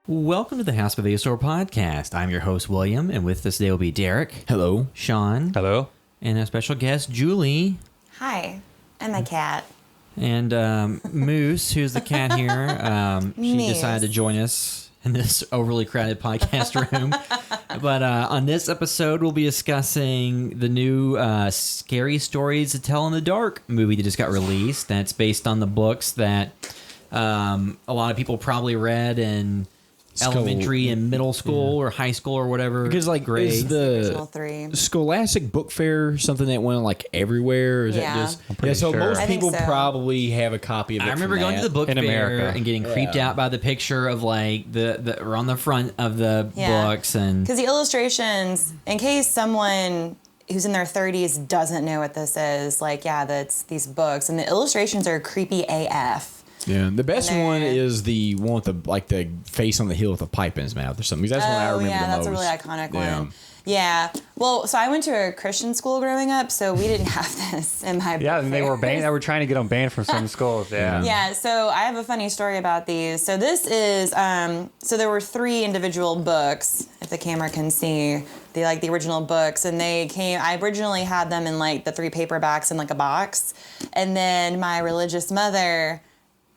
Welcome to the HBTVS podcast. I'm your host, William, and with us today will be Derek. Hello. Sean. Hello. And a special guest, Julie. Hi. And my cat. And Moose, who's the cat here. She decided to join us in this overly crowded podcast room. But on this episode, we'll be discussing the new Scary Stories to Tell in the Dark movie that just got released. That's based on the books that a lot of people probably read in elementary and middle school or high school or whatever. Because grade. is the Scholastic Book Fair something that went like everywhere? Or is Yeah. that just I'm pretty so sure. most I think people so. probably have a copy of it. I remember from going to that. the book in fair America. and getting creeped out by the picture of like the or on the front of the Yeah. books and Because the illustrations, in case someone who's in their 30s doesn't know what this is, that's these books, and the illustrations are creepy AF. Yeah, the best And one they're- is the one with the face on the hill with a pipe in his mouth or something. Because that's one I remember the that's most. a really iconic Yeah. one. Yeah. Well, so I went to a Christian school growing up, so we didn't have this in my Yeah, book and they were fairs. banned. They were trying to get them banned from some schools. Yeah. Yeah, so I have a funny story about these. So this is, so there were 3 individual books, if the camera can see, the original books, and I originally had them in the 3 paperbacks in a box, and then my religious mother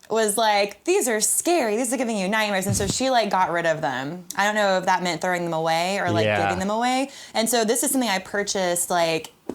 was like, these are scary, these are giving you nightmares, and so she got rid of them. I don't know if that meant throwing them away or giving them away, and so this is something I purchased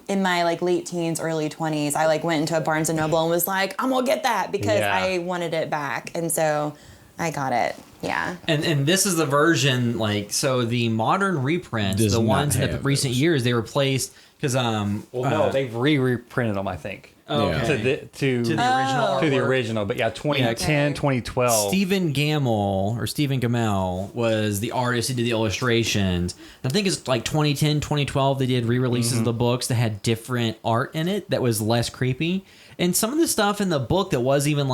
in my late teens, early 20s. I went into a Barnes and Noble and was like, I'm gonna get that because Yeah. I wanted it back, and so I got it. Yeah. and this is the version so the modern reprints, Does the not ones in the have recent those. years, they replaced because Well, no, they've reprinted them, I think. okay. To to the the original to the artwork. original, but 2010, Okay. 2012. Stephen Gamel was the artist who did the illustrations. I think it's 2010, 2012, they did re-releases of the books that had different art in it that was less creepy. And some of the stuff in the book that was even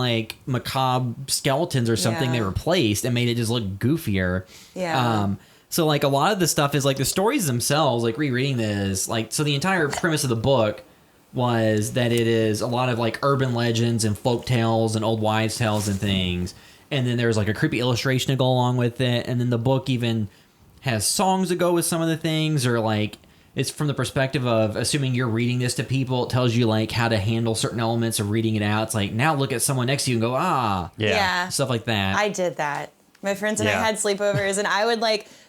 macabre skeletons or something, Yeah. they replaced and made it just look goofier. Yeah. So a lot of the stuff is the stories themselves, rereading this, so the entire premise of the book was that it is a lot of urban legends and folk tales and old wives' tales and things. And then there's a creepy illustration to go along with it. And then the book even has songs that go with some of the things, or it's from the perspective of assuming you're reading this to people. It tells you how to handle certain elements of reading it out. It's now look at someone next to you and go, Yeah. stuff like that. I did that. My friends and I Yeah. had sleepovers, and I would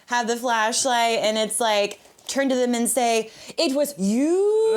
have the flashlight, and it's turn to them and say, it was you,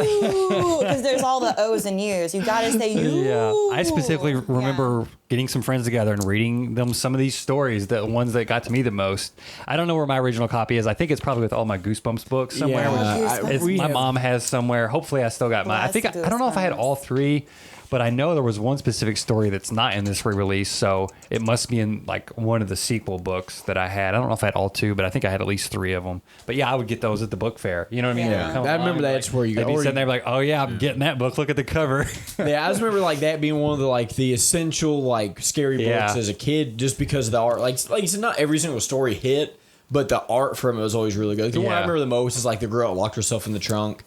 because there's all the O's and U's. You gotta say you. Yeah, I specifically remember getting some friends together and reading them some of these stories, the ones that got to me the most. I don't know where my original copy is. I think it's probably with all my Goosebumps books somewhere. Goosebumps. My mom has somewhere. Hopefully, I still got mine. I think I don't know if I had all 3. But I know there was one specific story that's not in this re-release, so it must be in one of the sequel books that I had. I don't know if I had all 2, but I think I had at least 3 of them. But yeah, I would get those at the book fair. You know what I mean? Yeah. They would come I along remember and, that's where you they'd be go. sitting there oh yeah, I'm getting that book. Look at the cover. Yeah, I just remember that being one of the essential scary books Yeah. as a kid, just because of the art. Like you said, not every single story hit, but the art from it was always really good. The one I Yeah. remember the most is the girl that locked herself in the trunk.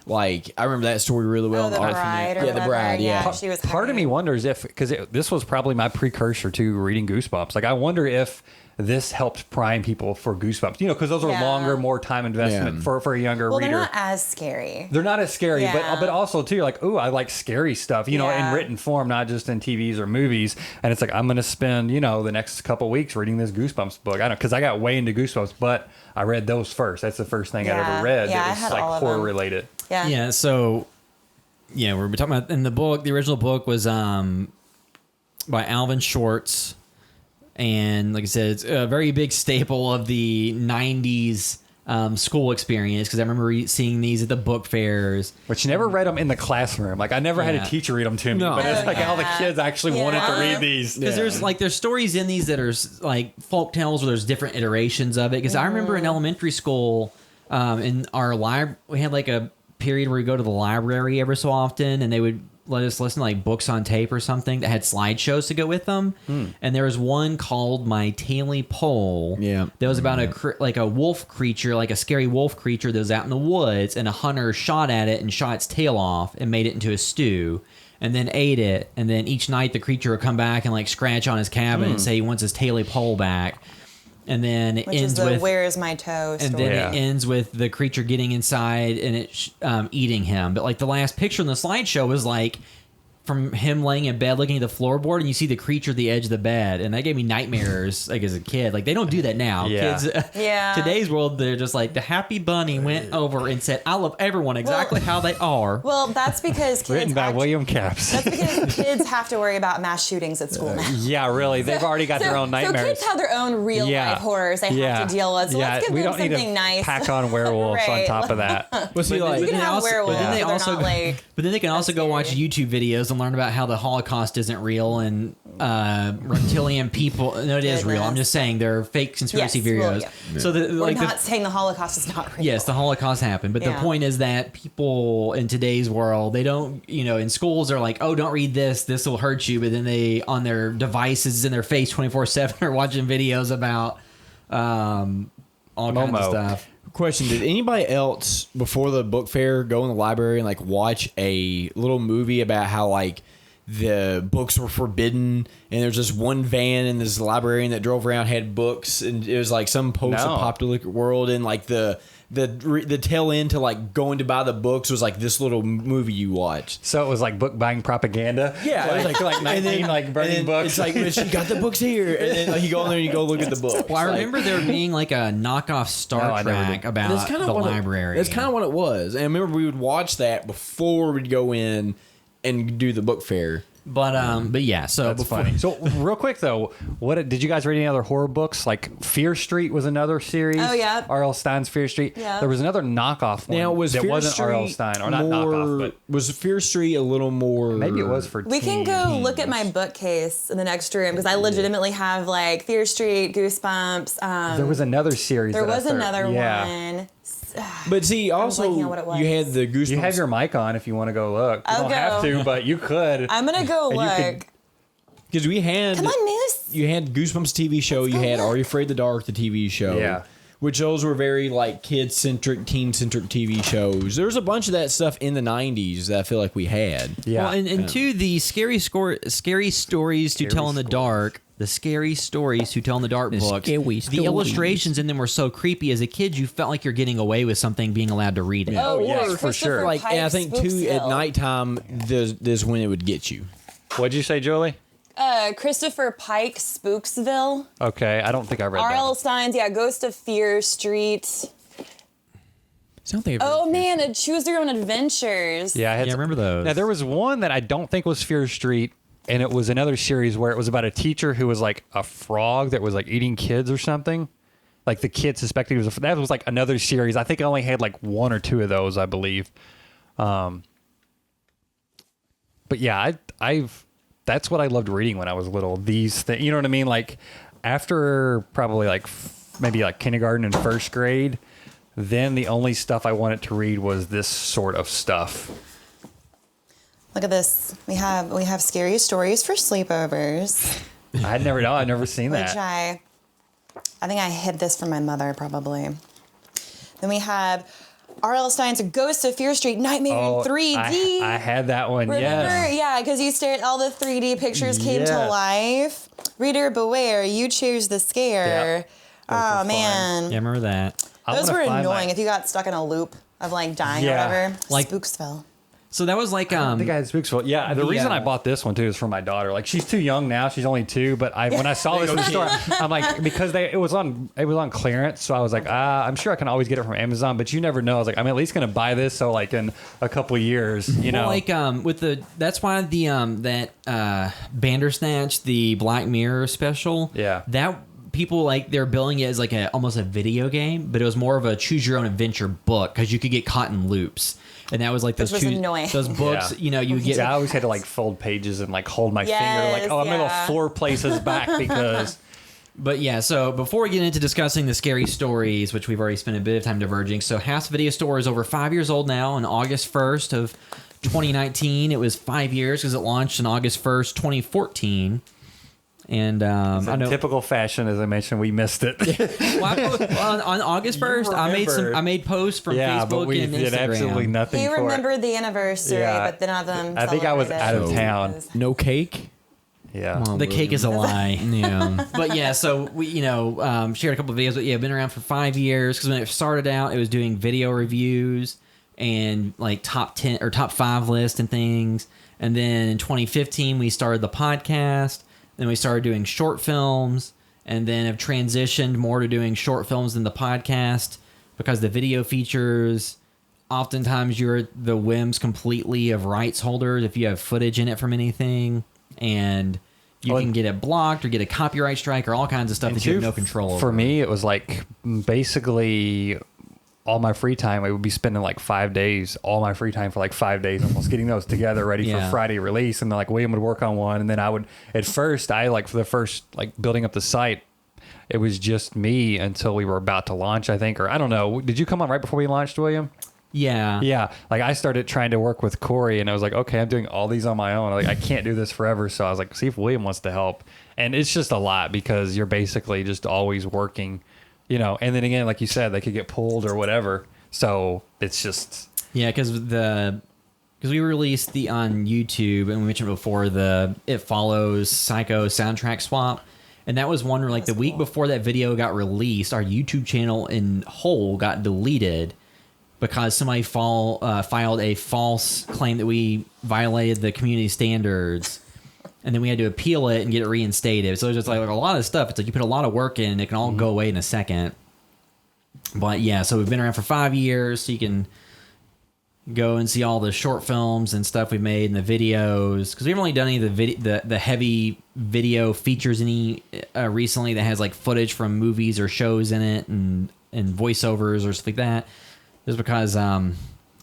I remember that story really well. Oh, the art from bride it. or Yeah, the whatever. bride. Yeah. She was Part of me hiding. wonders if, because this was probably my precursor to reading Goosebumps. I wonder if this helped prime people for Goosebumps. Because those are Yeah. longer, more time investment Yeah. for a younger Well, reader. they're not as scary. They're not as scary, Yeah. but also too, you're ooh, I like scary stuff, in Yeah. written form, not just in TVs or movies. And it's I'm going to spend, the next couple weeks reading this Goosebumps book. I don't, because I got way into Goosebumps, but I read those first. That's the first thing I'd Yeah. ever read Yeah, I that had was all of horror them. related. Yeah. Yeah, so we're talking about in the book. The original book was by Alvin Schwartz, and like I said, it's a very big staple of the '90s school experience, because I remember seeing these at the book fairs. But you never read them in the classroom. I never had Yeah. a teacher read them to me. No. But it's Oh, all the yeah. kids actually wanted to read these. Because there's stories in these that are folk tales where there's different iterations of it. Because I remember in elementary school, in our library, we had a period where we go to the library every so often, and they would let us listen to books on tape or something that had slideshows to go with them. And there was one called My Taily Pole. Yeah. That was about a wolf creature, a scary wolf creature that was out in the woods, and a hunter shot at it and shot its tail off and made it into a stew. And then ate it, and then each night the creature would come back and scratch on his cabin and say he wants his taily pole back. and then it Which ends is the with "Where's my toe" and story. then it ends with the creature getting inside and it eating him. But like the last picture in the slideshow was like from him laying in bed looking at the floorboard, and you see the creature at the edge of the bed, and that gave me nightmares like as a kid. Like they don't do that now. Yeah. Kids Yeah. today's world, they're just like the happy bunny went over and said, I love everyone exactly how they are. Well, that's because kids Written by William Capps. That's because kids have to worry about mass shootings at school now. Yeah, really. They've already got their own nightmares. So kids have their own real life horrors they have to deal with. So let's give we them don't need something to nice. pack on werewolves on Right. top of that. Well, see, like, You can then have also- werewolves, but then they but they're also not like. But then they can also go watch scary. YouTube videos and learn about how the Holocaust isn't real and reptilian people. No, it is real. I'm Goodness. just saying they're fake conspiracy Yes, well, videos. yeah. So the, We're like not the, saying the Holocaust is not real. yes, the Holocaust happened, but the Yeah. point is that people in today's world, they don't, in schools are like, oh, don't read this. This will hurt you. But then they on their devices in their face 24/7 are watching videos about all kinds of Momo. stuff. question: did anybody else before the book fair go in the library and like watch a little movie about how like the books were forbidden and there's just one van and this librarian that drove around had books and it was like some post-apocalyptic world and like the tail end to like going to buy the books was like this little movie you watched. So it was like book buying propaganda. Yeah, it was like 19 like burning books. It's like, "But you got the books here," and then like, you go in there and you go look at the book. Well, I remember there being like a knockoff Star No, I never Trek did. about the library. That's kind of what it was. And I remember we would watch that before we'd go in and do the book fair. But yeah, so That's before, funny. So real quick though, what did you guys read any other horror books? Like Fear Street was another series. Oh, yeah. R.L. Stein's Fear Street. Yeah. There was another knockoff one Now was that Fear wasn't Street R.L. Stein, or not more, knockoff, but was Fear Street a little more? maybe it was for. We can go look at my bookcase in the next room because I legitimately have like Fear Street, Goosebumps. There was another series. There that I was started- another yeah. one. But see, also blanking on what it was. you had the Goosebumps. You have your mic on if you want to go look. You I'll don't have go. to, but you could. I'm gonna go And you look. could- because we had Come on, Moose. you had Goosebumps TV show. Let's You go had look. Are You Afraid of the Dark, the TV show. Yeah. Which those were very like kid centric, teen centric TV shows. There was a bunch of that stuff in the '90s that I feel like we had. Yeah. Well, and two, the scary stories to tell in the dark. The scary stories to tell in the dark books. scary The stories. illustrations in them were so creepy. As a kid, you felt like you're getting away with something being allowed to read it. Oh, yes, or for sure. Christopher Like, and I Pike's think too at Spooksville. nighttime, this when it would get you. What'd you say, Julie? Christopher Pike, Spooksville. Okay, I don't think I read R.L. that. Stein's, Ghost of Fear Street. Something. Oh man, a Choose Your Own Adventures. Yeah, I had Yeah, I remember those. Now there was one that I don't think was Fear Street, and it was another series where it was about a teacher who was like a frog that was like eating kids or something. Like the kid suspected he was that was like another series. I think I only had like one or two of those, I believe. But yeah, I've that's what I loved reading when I was little. These things, you know what I mean? Like after probably like maybe like kindergarten and first grade, then the only stuff I wanted to read was this sort of stuff. Look at this. We have scary stories for sleepovers. I'd never seen Which that. I think I hid this from my mother probably. Then we have R.L. Stein's Ghost of Fear Street Nightmare in 3D. I had that one. Remember? Yes. Yeah, because you stared, all the 3D pictures came to Yes. life. Reader beware, you choose the scare. Yep. Those Oh were fun. man. Yeah, I remember that. I Those wanna were find annoying my- if you got stuck in a loop of like dying Yeah. or whatever. Like- Spooksville. So that was like I think I had Spooksville. Yeah, the reason I bought this one too is for my daughter. Like she's too young now; she's only 2. But when I saw this in the store, I'm like, because it was on clearance, so I was like, I'm sure I can always get it from Amazon. But you never know. I was like, I'm at least gonna buy this, so like in a couple of years, you know. Well, like with the that's why the Bandersnatch, the Black Mirror special. Yeah. That people like they're billing it as like almost a video game, but it was more of a choose your own adventure book because you could get caught in loops. And that was like those Which was annoying. those books, Yeah. you get. I always had to like fold pages and like hold my finger, like, Yes, oh, I'm yeah. gonna 4 places back because. But yeah, so before we get into discussing the scary stories, which we've already spent a bit of time diverging, so House Video Store is over 5 years old now. On August 1st of 2019, it was 5 years because it launched on August 1st, 2014. And I In know typical fashion, as I mentioned, we missed it. on August 1st, I made posts from yeah, but Facebook we and did Instagram. absolutely nothing He for it. remembered the anniversary, Yeah. but none of them. I think I was celebrated out of it. town. No cake. Yeah. The cake is a lie. Yeah. But yeah, so we, shared a couple of videos. But yeah, been around for 5 years. Because when it started out, it was doing video reviews and like top 10 or top 5 list and things. And then in 2015, we started the podcast. Then we started doing short films, and then have transitioned more to doing short films than the podcast because the video features. Oftentimes, you're at the whims completely of rights holders if you have footage in it from anything, and you can get it blocked or get a copyright strike or all kinds of stuff that you have no control over. For me, it was like basically all my free time. I would be spending like 5 days, all my free time for like 5 days, almost getting those together, ready for Friday release. And then like William would work on one, and then I would. At first, for the first like building up the site, it was just me until we were about to launch, I think, or I don't know. Did you come on right before we launched, William? Yeah. Yeah. Like I started trying to work with Corey, and I was like, okay, I'm doing all these on my own. Like I can't do this forever. So I was like, see if William wants to help. And it's just a lot because you're basically just always working, and then again, like you said, they could get pulled or whatever. So it's just. Yeah, because we released on YouTube, and we mentioned before the It Follows Psycho soundtrack swap. And that was one where like the week before that video got released, our YouTube channel in whole got deleted. Because somebody filed a false claim that we violated the community standards, and then we had to appeal it and get it reinstated. So it's just like a lot of stuff. It's like you put a lot of work in, and it can all go away in a second. But yeah, so we've been around for 5 years, so you can go and see all the short films and stuff we've made and the videos. Because we haven't really done any of the heavy video features recently that has like footage from movies or shows in it and voiceovers or stuff like that. Just because, like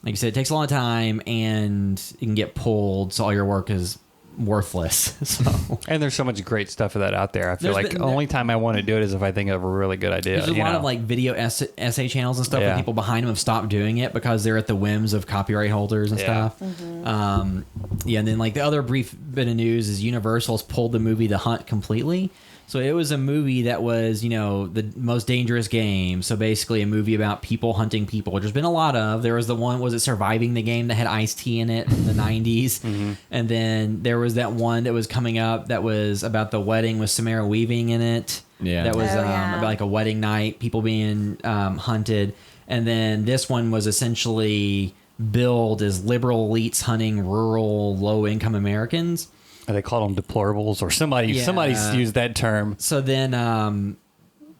you said, it takes a lot of time and you can get pulled, so all your work is worthless. So. And there's so much great stuff of that out there. I feel like the only time I want to do it is if I think of a really good idea. There's a lot of like video essay channels and stuff where people behind them have stopped doing it because they're at the whims of copyright holders and stuff. And then like the other brief bit of news is Universal's pulled the movie The Hunt completely. So it was a movie that was, the most dangerous game. So basically a movie about people hunting people, which there's been a lot of. There was the one, was it Surviving the Game, that had Ice-T in it in the 90s. Mm-hmm. And then there was that one that was coming up that was about the wedding with Samara Weaving in it. Yeah. That was about like a wedding night, people being hunted. And then this one was essentially billed as liberal elites hunting rural, low-income Americans. They call them deplorables, or somebody's used that term. So then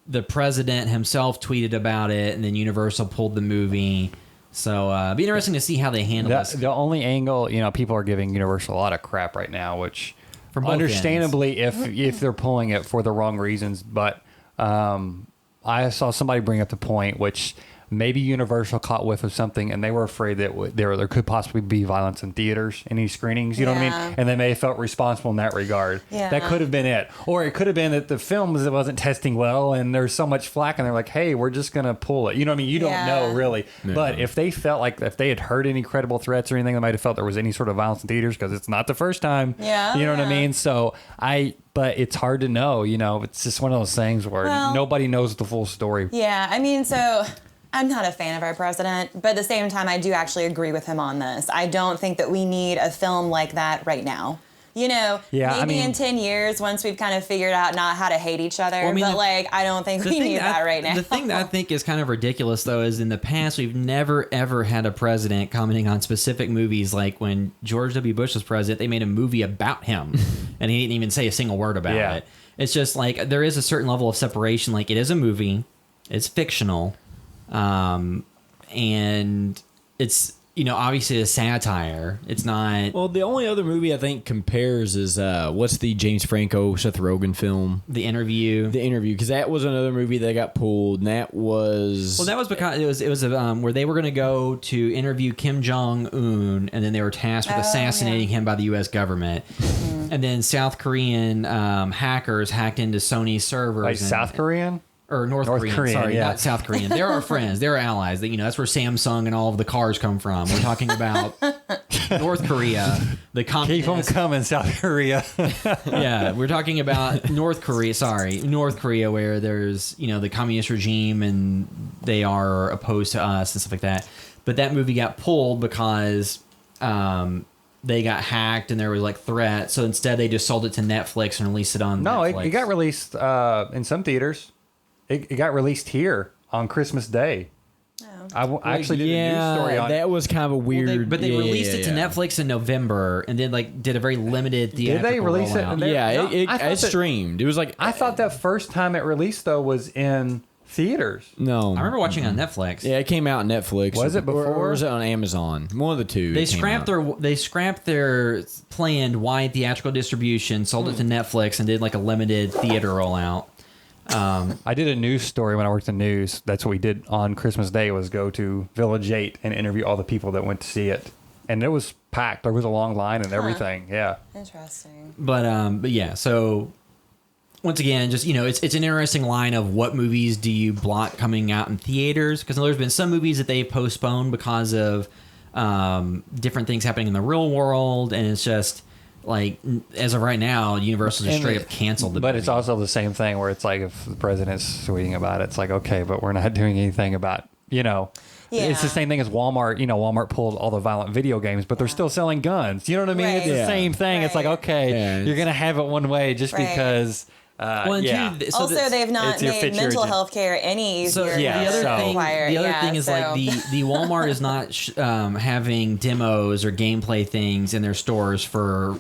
the president himself tweeted about it, and then Universal pulled the movie. So it'd be interesting to see how they handle this. The only angle, people are giving Universal a lot of crap right now, which understandably, if they're pulling it for the wrong reasons. But I saw somebody bring up the point, which maybe Universal caught whiff of something, and they were afraid that there could possibly be violence in theaters, any screenings, you know what I mean? And they may have felt responsible in that regard. Yeah. That could have been it. Or it could have been that the film wasn't testing well, and there's so much flack, and they're like, hey, we're just going to pull it. You know what I mean? You don't know, really. Yeah. But if they felt like, if they had heard any credible threats or anything, they might have felt there was any sort of violence in theaters, because it's not the first time. Yeah. You know what I mean? So but it's hard to know, it's just one of those things where nobody knows the full story. Yeah, I mean, so I'm not a fan of our president, but at the same time, I do actually agree with him on this. I don't think that we need a film like that right now. Maybe in 10 years, once we've kind of figured out not how to hate each other, I don't think we need that right now. The thing that I think is kind of ridiculous, though, is in the past, we've never, ever had a president commenting on specific movies. Like when George W. Bush was president, they made a movie about him, and he didn't even say a single word about it. It's just like there is a certain level of separation. Like it is a movie, it's fictional. And it's, obviously a satire. It's not. Well, the only other movie I think compares is what's the James Franco, Seth Rogen film? The Interview. The Interview, because that was another movie that got pulled, and that was. Well, that was because it was where they were going to go to interview Kim Jong Un, and then they were tasked with assassinating him by the U.S. government. Mm-hmm. And then South Korean hackers hacked into Sony's servers. Like South Korean? Or North Korean, sorry, not South Korean. They're our friends. They're our allies. That's where Samsung and all of the cars come from. We're talking about North Korea, the communist. Keep them coming, South Korea. Yeah, we're talking about North Korea. Sorry, North Korea, where there's the communist regime and they are opposed to us and stuff like that. But that movie got pulled because they got hacked and there was like threats. So instead, they just sold it to Netflix and released it on. No, Netflix. it got released in some theaters. It got released here on Christmas Day. I actually did a news story on that was kind of a weird. But they released it to Netflix in November, and then like did a very limited theatrical Did they release rollout. it? Yeah, No, I thought it streamed. It was like I thought that first time it released though was in theaters. no. I remember watching it on Netflix. Yeah, it came out on Netflix. Was it before? Or was it on Amazon? One of the two. They scrapped their planned wide theatrical distribution, sold it to Netflix, and did like a limited theater rollout. I did a news story when I worked in news. That's what we did on Christmas Day was go to Village 8 and interview all the people that went to see it. And it was packed. There was a long line and everything. Yeah. Interesting. But yeah, so once again, just it's an interesting line of what movies do you block coming out in theaters, because there's been some movies that they've postponed because of different things happening in the real world, and it's just like as of right now, Universal just straight up canceled the But movie. it's also the same thing where it's like if the president's tweeting about it, it's like, okay, but we're not doing anything about, It's the same thing as Walmart. Walmart pulled all the violent video games, but they're still selling guns. You know what I mean? Right. It's the same thing. It's like, Right. okay, you're going to have it one way just Right. because... Well, and yeah. two, so Also, that's- they've not it's your made fit your mental agenda. health care any So easier. yeah, the other so- thing, require. the other Yeah, thing is so- like the Walmart is not having demos or gameplay things in their stores for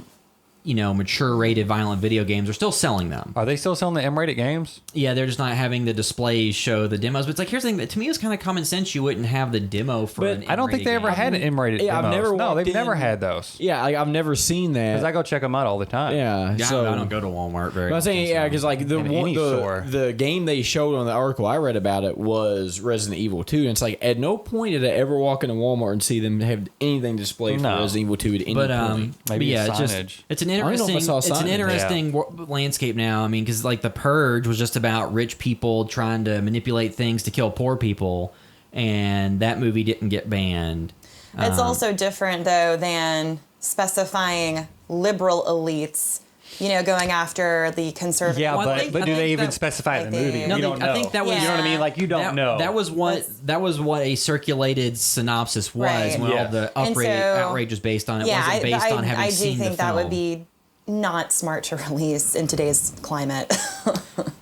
mature rated violent video games. They're still selling them. Are they still selling the M-rated games? Yeah, they're just not having the displays show the demos. But it's like, here's the thing that to me is kind of common sense. You wouldn't have the demo for. But an I don't think M-rated they ever game. had an M-rated Yeah, I've demos. never No, walked they've never in- had those. Yeah, I've never seen that. Because I go check them out all the time. Yeah, Yeah, so I don't go to Walmart very. But I'm saying, often, yeah, so. because like In any store. the game they showed on the article I read about it was Resident Evil 2, and it's like at no point did I ever walk into Walmart and see them have anything displayed for No. Resident Evil 2 at any But point. but Maybe yeah, a it's just signage. it's an don't know if I interesting saw it's an signage. interesting landscape now. I mean, because like The Purge was just about rich people trying to manipulate things to kill poor people, and that movie didn't get banned. It's also different, though, than specifying liberal elites, going after the conservative. Yeah, Well, I but, think- but I do they think even that- specify it in the like movie? they- No, We don't know. I think that was You know what I mean? Like, you don't know. That was what a circulated synopsis was Right. when Yeah. all the And outrage was based on. It wasn't based on having I do seen think the that film. would be not smart to release in today's climate.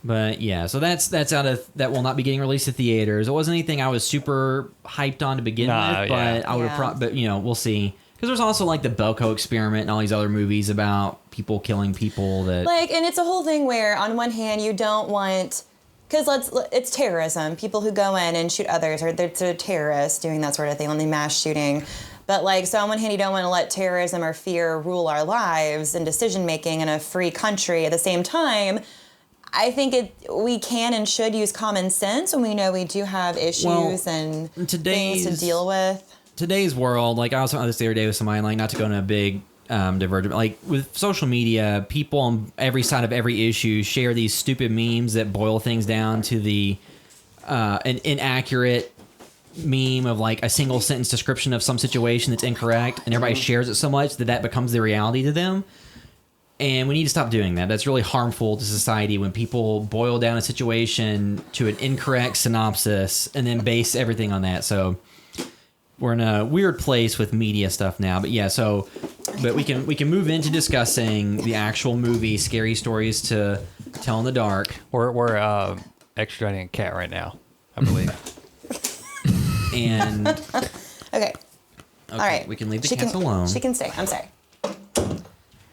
But yeah, so that's that will not be getting released to theaters. It wasn't anything I was super hyped on to begin Nah, with, yeah. but I would Yeah. have. But we'll see. Because there's also like the Belko experiment and all these other movies about people killing people. That And it's a whole thing where, on one hand, you don't want, because it's terrorism. People who go in and shoot others, or they're terrorists doing that sort of thing, on the mass shooting. But so on one hand, you don't want to let terrorism or fear rule our lives and decision making in a free country. At the same time, I think we can and should use common sense when we know we do have issues and things to deal with. Today's world, like I was talking about this the other day with somebody, like not to go into a big divergent, like with social media, people on every side of every issue share these stupid memes that boil things down to the an inaccurate meme of like a single sentence description of some situation that's incorrect, and everybody shares it so much that becomes the reality to them. And we need to stop doing that. That's really harmful to society when people boil down a situation to an incorrect synopsis and then base everything on that. So we're in a weird place with media stuff now. But yeah, but we can move into discussing the actual movie, Scary Stories to Tell in the Dark. We're extraditing a cat right now, I believe. And Okay. All right. we can leave the She cats alone. She can stay. I'm sorry.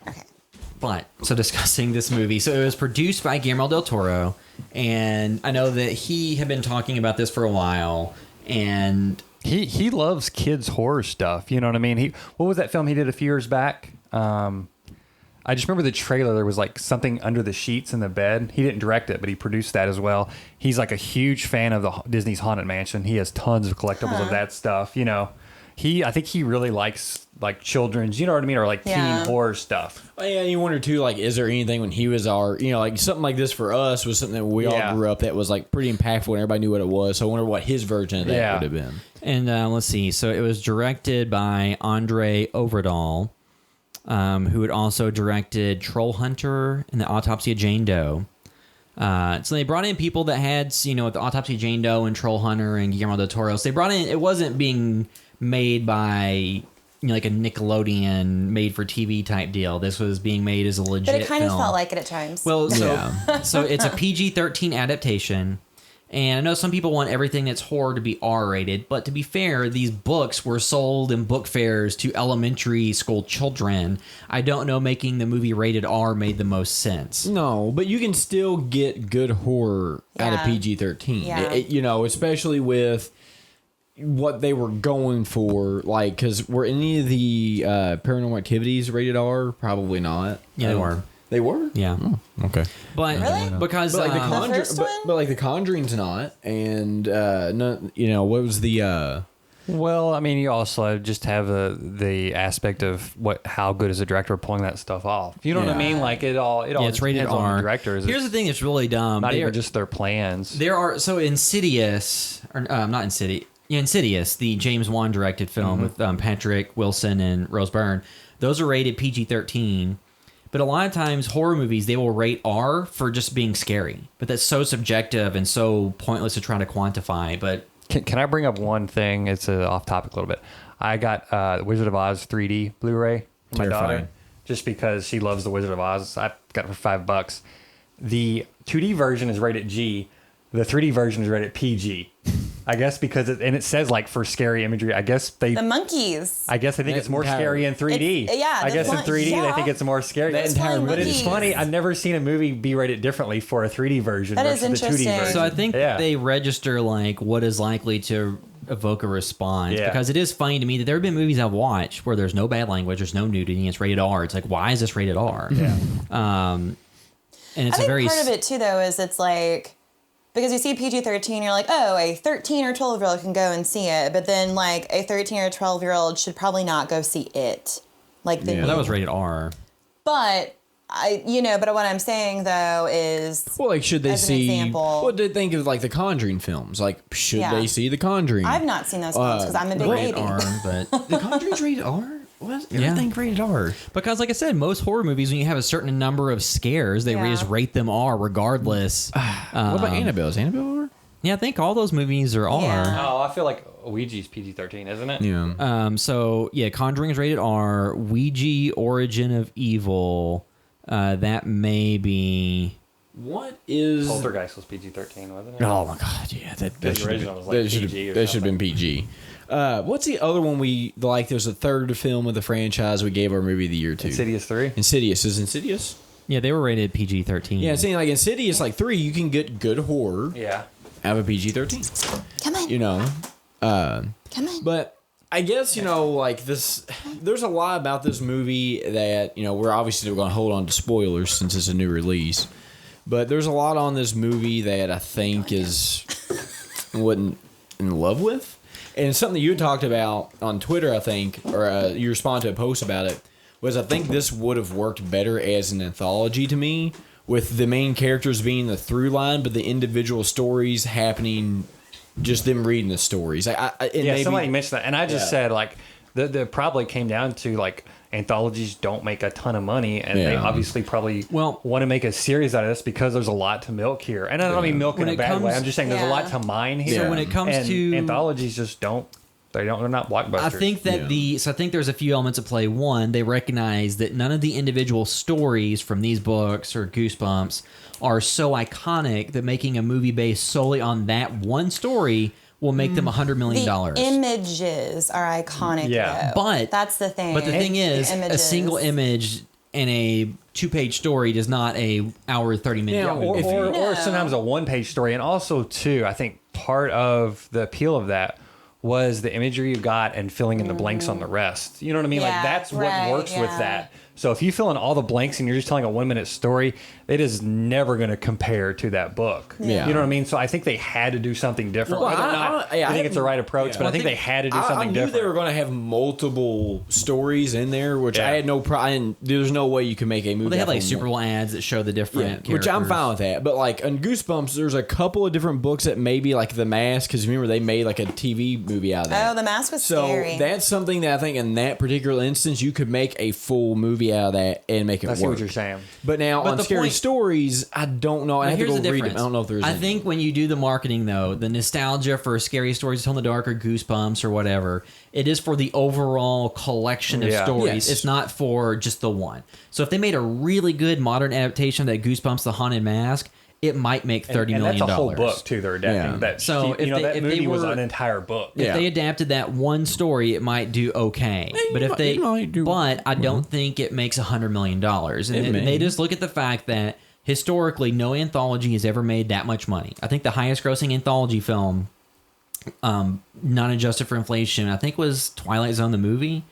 Okay. But so discussing this movie, so it was produced by Guillermo del Toro, and I know that he had been talking about this for a while, and He loves kids horror stuff. You know what I mean? What was that film he did a few years back? I just remember the trailer. There was like something under the sheets in the bed. He didn't direct it, but he produced that as well. He's like a huge fan of the Disney's Haunted Mansion. He has tons of collectibles of that stuff. I think he really likes like children's, you know what I mean, or like teen horror stuff. Well, yeah, you wonder too, like, is there anything when he was like something like this for us was something that we all grew up that was like pretty impactful and everybody knew what it was. So I wonder what his version of that would have been. And let's see. So it was directed by Andre Overdahl, who had also directed Troll Hunter and The Autopsy of Jane Doe. So they brought in people that had, with The Autopsy of Jane Doe and Troll Hunter and Guillermo del Toro. So they brought in, it wasn't being made by like a Nickelodeon made for TV type deal. This was being made as a legit But it kind of film. felt like it at times. Well, so it's a PG-13 adaptation. And I know some people want everything that's horror to be R-rated, but to be fair, these books were sold in book fairs to elementary school children. I don't know making the movie rated R made the most sense. No, but you can still get good horror out of Yeah. PG-13. Yeah. You know, especially with what they were going for. Like, because were any of the Paranormal Activities rated R? Probably not. Yeah, they were. They were? Yeah. Okay. But Really? because But like the Conjuring- first one? but like the Conjuring's not, and no, you know what was the Well, I mean, you also just have the aspect of how good is a director pulling that stuff off. You know what I Yeah. mean? Like it all yeah, it's rated depends on R. the directors. Here's the thing that's really dumb. not They even are- just their plans. There are so Insidious, or not Insidious. Yeah, Insidious, the James Wan directed film with Patrick Wilson and Rose Byrne. Those are rated PG-13. But a lot of times, horror movies, they will rate R for just being scary. But that's so subjective and so pointless to try to quantify. But Can I bring up one thing? It's off topic a little bit. I got Wizard of Oz 3D Blu-ray for my daughter Terrifying. just because she loves the Wizard of Oz. I got it for $5. The 2D version is rated G. The 3D version is rated PG. I guess because it says like for scary imagery. I guess the monkeys. they think it's more entire- scary in 3D. Yeah, I the guess in fun- 3D they yeah. think it's more scary. That entire flying But it's monkeys. funny. I've never seen a movie be rated differently for a 3D version That is versus the 2D interesting. version. so I think Yeah. they register like what is likely to evoke a response. Yeah. Because it is funny to me that there have been movies I've watched where there's no bad language, there's no nudity, and it's rated R. It's like, why is this rated R? Yeah. And it's I think a very part of it too, though, is it's like because you see PG-13, you're like, oh, a 13 or 12-year-old can go and see it, but then like a 13 or 12-year-old should probably not go see it. Like, Yeah. well, that was rated R. but but what I'm saying though is, well, like should they As an see? example. What did they think of like the Conjuring films? Like should Yeah. they see the Conjuring? I've not seen those films because I'm a big Rated baby. R, but the Conjuring's rated R. What? Yeah. Everything rated R. because, like I said, most horror movies, when you have a certain number of scares, they Yeah. just rate them R regardless. What about Annabelle? Is Annabelle R? Yeah, I think all those movies are R. Yeah. Oh, I feel like Ouija's PG-13, isn't it? Yeah. So yeah, Conjuring is rated R. Ouija, Origin of Evil, that may be. What is? Poltergeist was PG-13, wasn't it? Oh my god, yeah, that The should original have was been, like PG or that should have been PG. What's the other one we like? There's a third film of the franchise we gave our movie of the year to. Insidious 3? Insidious is Insidious. Yeah, they were rated PG-13. Yeah, saying like Insidious, like 3, you can get good horror Yeah. out of a PG-13. Come on, You know, come on. but I guess like this. There's a lot about this movie that we're obviously going to hold on to spoilers since it's a new release. But there's a lot on this movie that I think is wasn't in love with, and something that you had talked about on Twitter, I think, or you responded to a post about it. Was I think this would have worked better as an anthology to me, with the main characters being the through line, but the individual stories happening, just them reading the stories. Somebody mentioned that. And I just Yeah. said, like, the probably came down to, like, anthologies don't make a ton of money, and they Yeah. obviously probably Well- want to make a series out of this because there's a lot to milk here. And I don't mean milk in When a it bad way. comes- I'm just saying there's a lot Yeah. to mine here. So when it comes and to- anthologies, just they're not blockbusters. I think that Yeah. I think there's a few elements at play. One, they recognize that none of the individual stories from these books or Goosebumps are so iconic that making a movie based solely on that one story will make them $100 million. The images are iconic, Yeah. though. But- that's the thing. But the thing is, The a images. single image in a 2-page story does not a hour 30-minute Yeah, movie. or sometimes a one-page story. And also, too, I think part of the appeal of that was the imagery you got and filling in the blanks on the rest. You know what I mean? Like, Yeah, that's right, what works with yeah. that. So if you fill in all the blanks and you're just telling a 1-minute story, it is never going to compare to that book. Yeah. You know what I mean? So I think they had to do something different. Well, Whether or not I think it's the right approach, but I think they had to do I something knew different. they were going to have multiple stories in there, which I Yeah. had no problem. There's no way you can make a movie. Well, they had out like of Super one. Bowl ads that show the different characters. Which I'm fine with that. But like on Goosebumps, there's a couple of different books that maybe like The Mask, because remember they made like a TV movie out of that. Oh, The Mask was So scary. that's something that I think in that particular instance you could make a full movie comedy out of that and make it I work. see what you're saying. But now But on the Scary point- Stories, I don't know. I have to Here's go the read difference. them. I don't know if there's. I any. think when you do the marketing, though, the nostalgia for Scary Stories to Tell in the Dark or Goosebumps or whatever, it is for the overall collection of Yeah. stories. Yes. It's not for just the one. So if they made a really good modern adaptation of that Goosebumps The Haunted Mask, it might make $30 million. And that's a whole book too. They're adapting. Yeah. That So if they- that if they movie was were- an entire book. If they adapted that one story, it might do okay. But if they, it might do but I don't think it makes $100 million. And It may. they just look at the fact that historically, no anthology has ever made that much money. I think the highest-grossing anthology film, not adjusted for inflation, I think was Twilight Zone the movie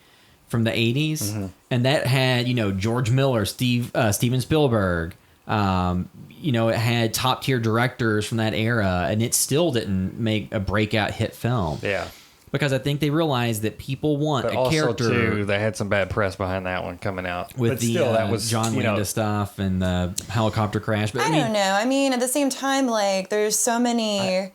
from the '80s, and that had George Miller, Steven Spielberg. It had top tier directors from that era, and it still didn't make a breakout hit film. Yeah. Because I think they realized that people want But a also character too, they had some bad press behind that one coming out. with but the still, that was John Landis stuff and the helicopter crash. But I don't know. I mean, at the same time, like, there's so many.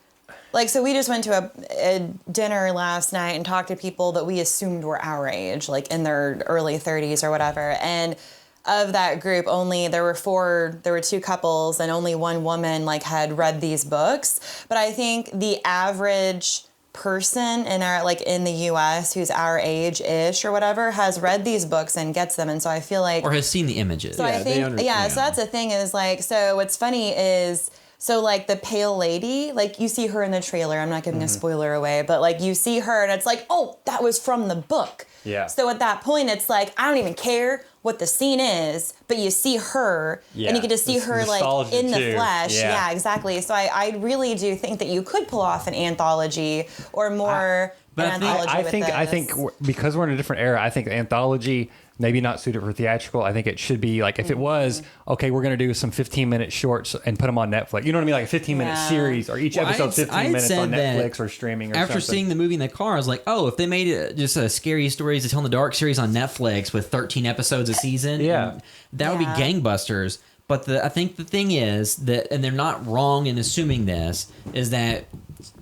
So we just went to a dinner last night and talked to people that we assumed were our age, like in their early 30s or whatever. And of that group, there were two couples and only one woman had read these books. But I think the average person in the US who's our age-ish or whatever has read these books and gets them. And so I feel like, or has seen the images. so I think, so that's the thing is so what's funny is, the pale lady, you see her in the trailer. I'm not giving a spoiler away, but you see her and it's oh, that was from the book. Yeah. So at that point, it's I don't even care what the scene is, but you see her and you get to see her nostalgia in the too. flesh. Yeah. Yeah, exactly. So I really do think that you could pull off an anthology or more but an anthology I with think this. I think because we're in a different era, I think anthology maybe not suited for theatrical. I think it should be if it was okay, we're going to do some 15-minute shorts and put them on Netflix. You know what I mean? Like a 15-minute series or each episode 15 minutes on Netflix or streaming. Or after something. seeing the movie in the car, I was like, oh, if they made it just a Scary Stories to Tell in the Dark series on Netflix with 13 episodes a season, Yeah. that would be gangbusters. But I think the thing is that, and they're not wrong in assuming this, is that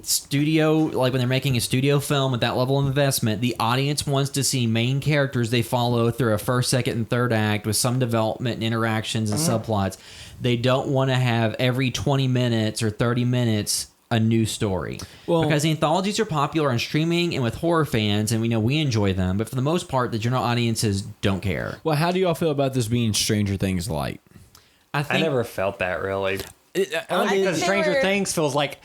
studio, when they're making a studio film with that level of investment, the audience wants to see main characters they follow through a first, second, and third act with some development and interactions and subplots. They don't want to have every 20 minutes or 30 minutes a new story. Well, because anthologies are popular on streaming and with horror fans, and we know we enjoy them, but for the most part, the general audiences don't care. Well, how do y'all feel about this being Stranger Things light? I never felt that really. I Because think Stranger they were- Things feels like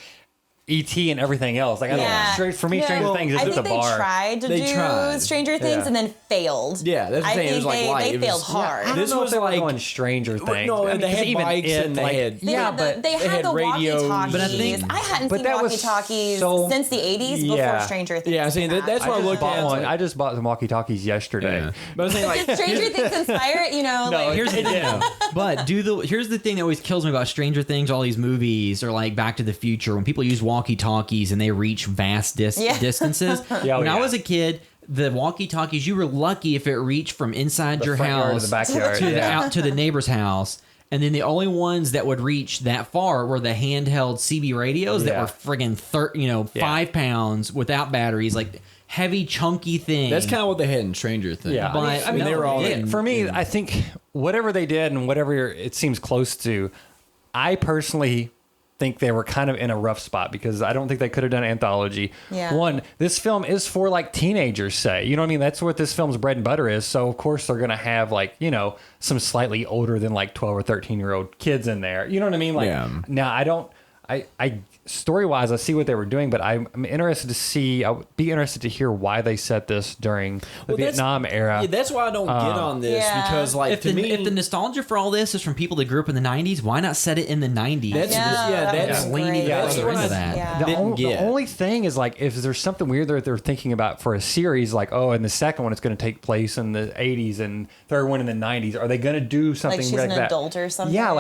E.T. and everything else. I don't know. For me, Stranger Things I is think the they bar. tried to do Stranger Things Yeah. and then failed. Yeah, that's the I thing. It think was light. they It was- failed hard. I don't This know was if they were like- going Stranger Things. No, and they 'cause had even bikes and they had- They yeah, had but they had had the radios. walkie-talkies. But I think- I hadn't but seen that was walkie-talkies so- since the 80s before Yeah. Stranger Things. Yeah, I mean, that's I what I just looked bought at. one. I just bought some walkie-talkies yesterday. Yeah. But I was saying, Did Stranger Things inspire it? No, Here's the thing, but here's the thing that always kills me about Stranger Things, all these movies, or Back to the Future, when people use walkie-talkies and they reach vast distances. Yeah, When I yeah. was a kid, the walkie-talkies, you were lucky if it reached from inside The your front yard or house the backyard, to yeah. out to the neighbor's house. And then the only ones that would reach that far were the handheld CB radios that Yeah. were friggin' 5 pounds without batteries, heavy, chunky things. that's kind of what they had in Stranger Things. Yeah, But I mean, they were all in. For me, I think whatever they did and whatever it seems close to, I personally think they were kind of in a rough spot because I don't think they could have done anthology. Yeah. One, this film is for teenagers, say. You know what I mean? That's what this film's bread and butter is. So of course they're gonna have some slightly older than 12 or 13-year-old kids in there. You know what I mean? Yeah. Now I story-wise, I see what they were doing, but I'm interested to see. I would be interested to hear why they set this during the Vietnam era. Yeah, that's why I don't get on this because, if the nostalgia for all this is from people that grew up in the 90s, why not set it in the 90s? That's that's leaning further into that. Yeah. The only thing is if there's something weird that they're thinking about for a series, in the second one it's going to take place in the 80s and third one in the 90s. Are they going to do something She's like an that? adult or something. Yeah,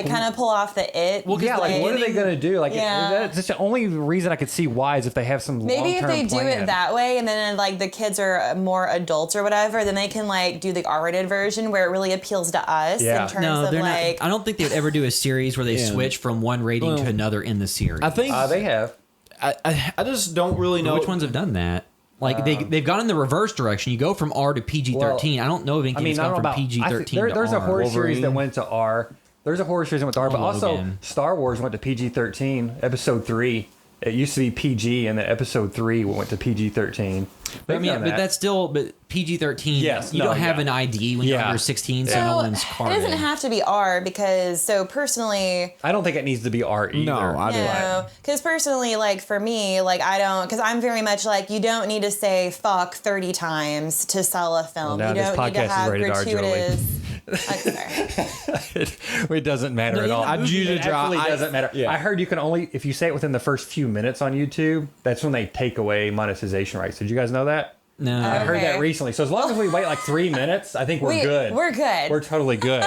kind of pull off the it. Well, yeah, what are they going to do? Yeah. That's the only reason I could see why is if they have some Maybe if long-term they do plan. it that way, and then the kids are more adults or whatever, then they can do the R-rated version where it really appeals to us Yeah. in terms No, of they're not. I don't think they would ever do a series where they switch from one rating to another in the series. I think they have. I just don't really know Which ones have done that? Like they've gone in the reverse direction. You go from R to PG-13. I don't know of anything that's gone from PG-13 to there's R. a horror series that Wolverine. went to R. There's a horror series that went to R, but also Logan. Star Wars went to PG-13. Episode 3. It used to be PG, and then Episode 3 went to PG-13. But I mean, but that's still PG-13. Yes, you don't have an ID when you're under 16, so no one's It carded. doesn't have to be R because personally, I don't think it needs to be R either. No, I don't. no, because personally, like for me, like I don't, because I'm very much like you don't need to say fuck 30 times to sell a film. Well, now you this don't need to podcast is have rated R, Joey. gratuitous. Okay. It doesn't matter at all. I usually It actually doesn't matter. yeah. I heard you can only, if you say it within the first few minutes on YouTube, that's when they take away monetization rights. Did you guys know that? No. I heard that Okay. recently. So as long as we wait like 3 minutes, I think we're good. We're good. We're totally good.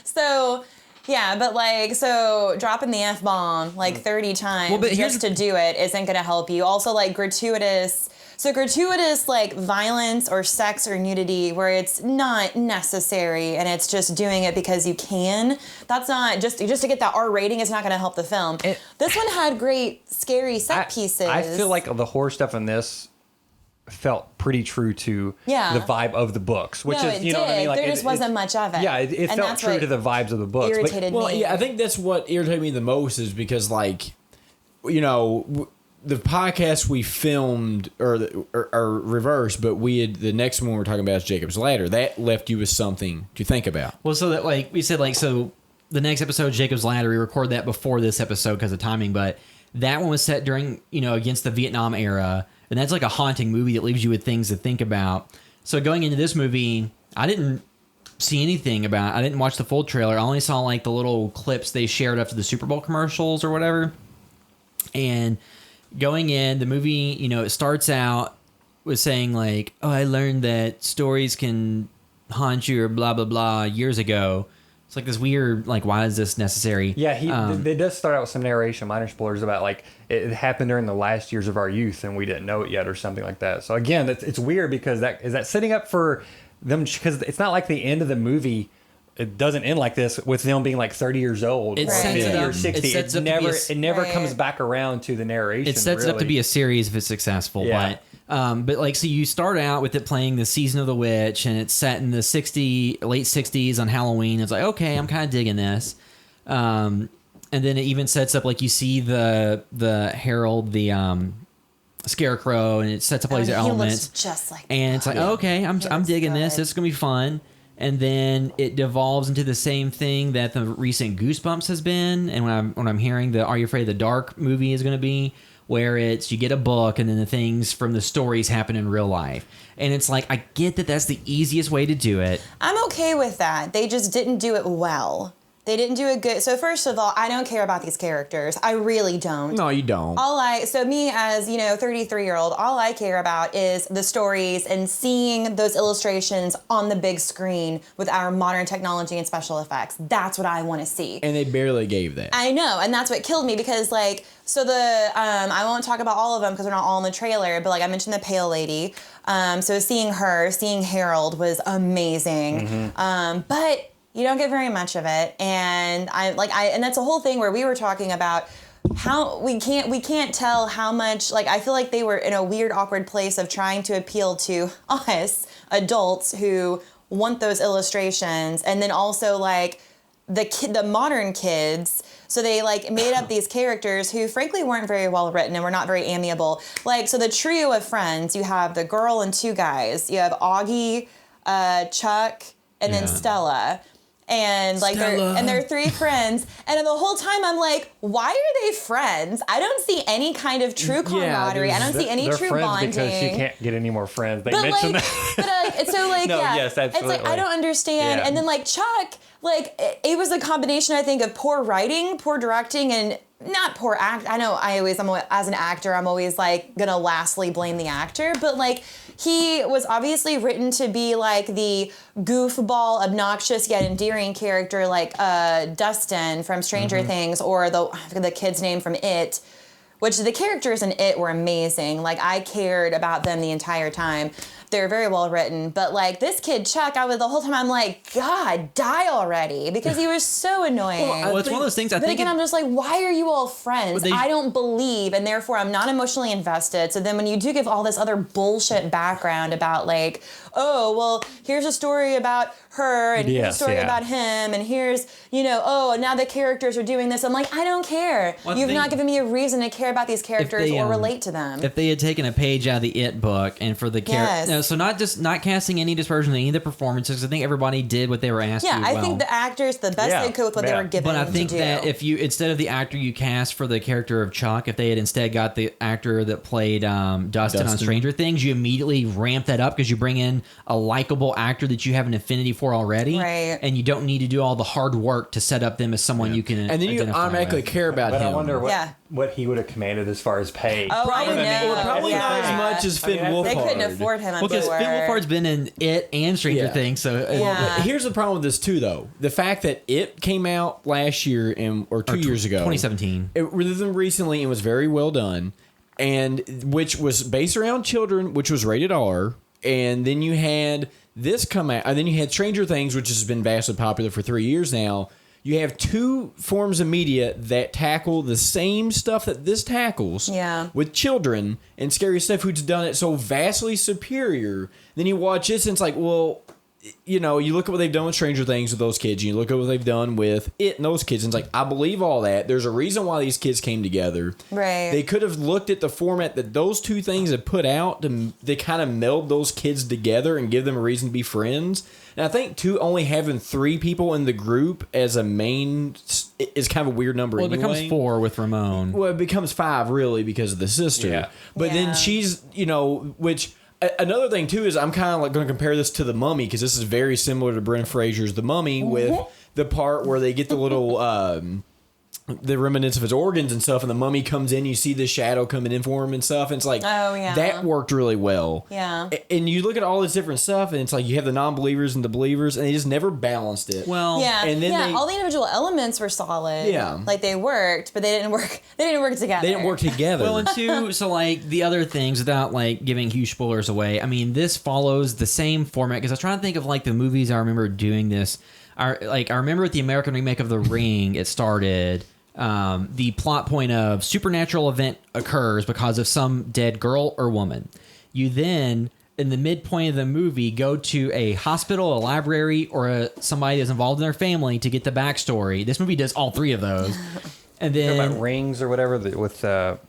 So, yeah, but like, so dropping the F-bomb like 30 times Well, but here's just to do it isn't going to help you. Also, like gratuitous like violence or sex or nudity where it's not necessary and it's just doing it because you can. That's not just to get that R rating is not going to help the film. This one had great scary set pieces. I feel like the horror stuff in this felt pretty true to the vibe of the books, which no, is, you know what I mean? Like there just wasn't much of it. Yeah, it And felt that's true what to the vibes of the books. irritated Well, me. yeah, I think that's what irritated me the most is because, like, you know, the podcast we filmed or reverse, but the next one we're talking about is Jacob's Ladder. That left you with something to think about. Well, so that like we said, like so the next episode, Jacob's Ladder, we recorded that before this episode because of timing, but that one was set during against the Vietnam era, and that's like a haunting movie that leaves you with things to think about. So going into this movie, I didn't see anything about. I didn't watch the full trailer. I only saw like the little clips they shared after the Super Bowl commercials or whatever, and going in, the movie, it starts out with saying like, oh, I learned that stories can haunt you or blah, blah, blah years ago. It's like this weird, like, why is this necessary? Yeah, they does start out with some narration, minor spoilers about like it happened during the last years of our youth and we didn't know it yet or something like that. So again, it's weird because is that setting up for them, because it's not like the end of the movie. It doesn't end like this with them being like 30 years old It or sets 50 it or up- 60. it sets It up to be never, it never Right. comes back around to the narration. It sets it up to be a series if it's successful. Yeah. But like, so you start out with it playing the Season of the Witch, and it's set in the late 60s on Halloween. It's like, okay, I'm kind of digging this. And then it even sets up like you see the Herald, the Scarecrow, and it sets up all these he elements. looks just like And it's like, okay, I'm looks digging this. good. This is gonna be fun. And then it devolves into the same thing that the recent Goosebumps has been. And when I'm hearing the Are You Afraid of the Dark movie is going to be, where it's you get a book and then the things from the stories happen in real life. And it's like, I get that that's the easiest way to do it. I'm okay with that. They just didn't do it well. They didn't do it good. So first of all, I don't care about these characters. I really don't. No, you don't. So me as, 33-year-old, all I care about is the stories and seeing those illustrations on the big screen with our modern technology and special effects. That's what I want to see. And they barely gave that. I know, and that's what killed me because I won't talk about all of them because they're not all in the trailer, but like I mentioned the Pale Lady. So seeing Harold was amazing. Mm-hmm. But you don't get very much of it, and and that's a whole thing where we were talking about how we can't tell how much, like, I feel like they were in a weird, awkward place of trying to appeal to us adults who want those illustrations, and then also like the modern kids. So they like made up these characters who frankly weren't very well written and were not very amiable. Like, so the trio of friends, you have the girl and two guys. You have Augie, Chuck, and then Stella. And like they're three friends, and the whole time I'm like, why are they friends? I don't see any kind of true camaraderie. I don't see any They're true friends bonding. because she can't get any more friends. They But mentioned like, that. No, yes, it's like absolutely. I don't understand. Yeah. And then like Chuck, like it was a combination, I think, of poor writing, poor directing, and not poor act. I know I'm as an actor, I'm always like gonna lastly blame the actor, but like he was obviously written to be like the goofball, obnoxious yet endearing character, like Dustin from Stranger Things, or the kid's name from It. Which the characters in It were amazing. Like, I cared about them the entire time. they're very well written. But like this kid Chuck, the whole time I'm like, God, die already, because he was so annoying. Well, it's one of those things. But again, I'm just like, why are you all friends? I don't believe, and therefore I'm not emotionally invested. So then when you do give all this other bullshit background about like, oh, well, here's a story about her, and here's a story about him, and here's, oh, now the characters are doing this. I'm like, I don't care. Well, You've not given me a reason to care about these characters or relate to them. If they had taken a page out of the It book and for the character, so not casting any dispersion in any of the performances, I think everybody did what they were asked to do well. I think the actors, the best they could with what they were given. But I think that if you, instead of the actor you cast for the character of Chuck, if they had instead got the actor that played Dustin on Stranger Things, you immediately ramp that up because you bring in a likable actor that you have an affinity for already, right? And you don't need to do all the hard work to set up them as someone you can. And then you automatically care about him. I wonder what he would have commanded as far as pay. Oh, probably, I know. Probably not as much as Finn Wolfhard. They couldn't afford him. Because Finn Wolfhard's been in It and Stranger Things, so here's the problem with this too, though: the fact that It came out last year or 2 years ago, 2017, rather than recently, and was very well done, and which was based around children, which was rated R, and then you had this come out, and then you had Stranger Things, which has been vastly popular for 3 years now. You have two forms of media that tackle the same stuff that this tackles with children and scary stuff, who's done it so vastly superior. Then you watch this and it's like, well, you look at what they've done with Stranger Things with those kids, and you look at what they've done with It and those kids, and it's like, I believe all that. There's a reason why these kids came together. Right. They could have looked at the format that those two things have put out to kind of meld those kids together and give them a reason to be friends. And I think, too, only having 3 people in the group as a main is kind of a weird number anyway. It becomes 4 with Ramon. Well, it becomes 5, really, because of the sister. Yeah. But then she's, which... Another thing, too, is I'm kind of like going to compare this to The Mummy, because this is very similar to Brendan Fraser's The Mummy, with the part where they get the little... the remnants of his organs and stuff, and the mummy comes in, you see the shadow coming in for him and stuff, and it's like, that worked really well. Yeah. And you look at all this different stuff, and it's like you have the non-believers and the believers, and they just never balanced it. Well, and then all the individual elements were solid. Yeah. Like they worked, but they didn't work together. They didn't work together. Well, and two, so like the other things, without like giving huge spoilers away, I mean, this follows the same format, because I was trying to think of like the movies I remember doing this. I remember with the American remake of The Ring, it started... the plot point of supernatural event occurs because of some dead girl or woman. You then, in the midpoint of the movie, go to a hospital, a library, or somebody that's involved in their family to get the backstory. This movie does all 3 of those. And then about Rings or whatever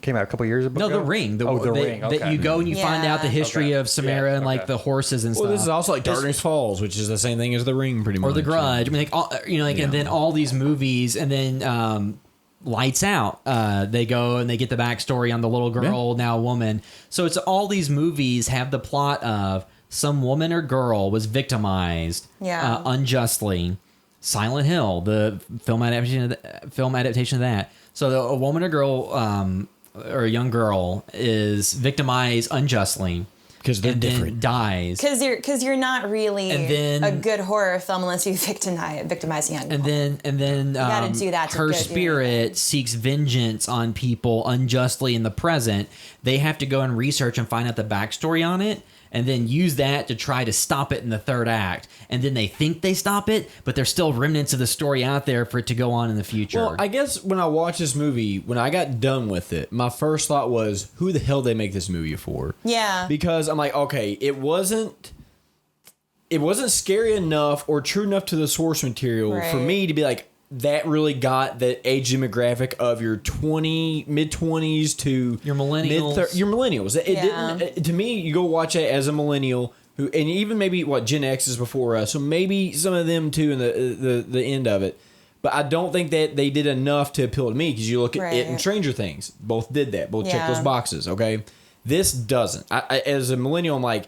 came out a couple years ago. No, The Ring. The Ring. Okay. That you go and you find out the history of Samara and like the horses and stuff. Well, this is also like Darkness Falls, which is the same thing as The Ring, pretty much. Or The Grudge. I mean, like all, and then all these movies, and then Lights Out. They go and they get the backstory on the little girl, now a woman. So it's all these movies have the plot of some woman or girl was victimized unjustly. Silent Hill, the film adaptation of that. So a woman or girl, or a young girl, is victimized unjustly because they're different. Dies because you're not really a good horror film unless you victimize young people. And then you gotta do that. Her spirit seeks vengeance on people unjustly in the present. They have to go and research and find out the backstory on it, and then use that to try to stop it in the 3rd act. And then they think they stop it, but there's still remnants of the story out there for it to go on in the future. Well, I guess when I watched this movie, when I got done with it, my first thought was, who the hell did they make this movie for? Yeah. Because I'm like, okay, it wasn't scary enough or true enough to the source material for me to be like, that really got the age demographic of your mid-20s to your millennials. Your millennials. It didn't. To me, you go watch it as a millennial who, and even maybe Gen X is before us, so maybe some of them too in the end of it. But I don't think that they did enough to appeal to me, because you look at It and Stranger Things, both did that, both checked those boxes. Okay, this doesn't. I as a millennial, I'm like,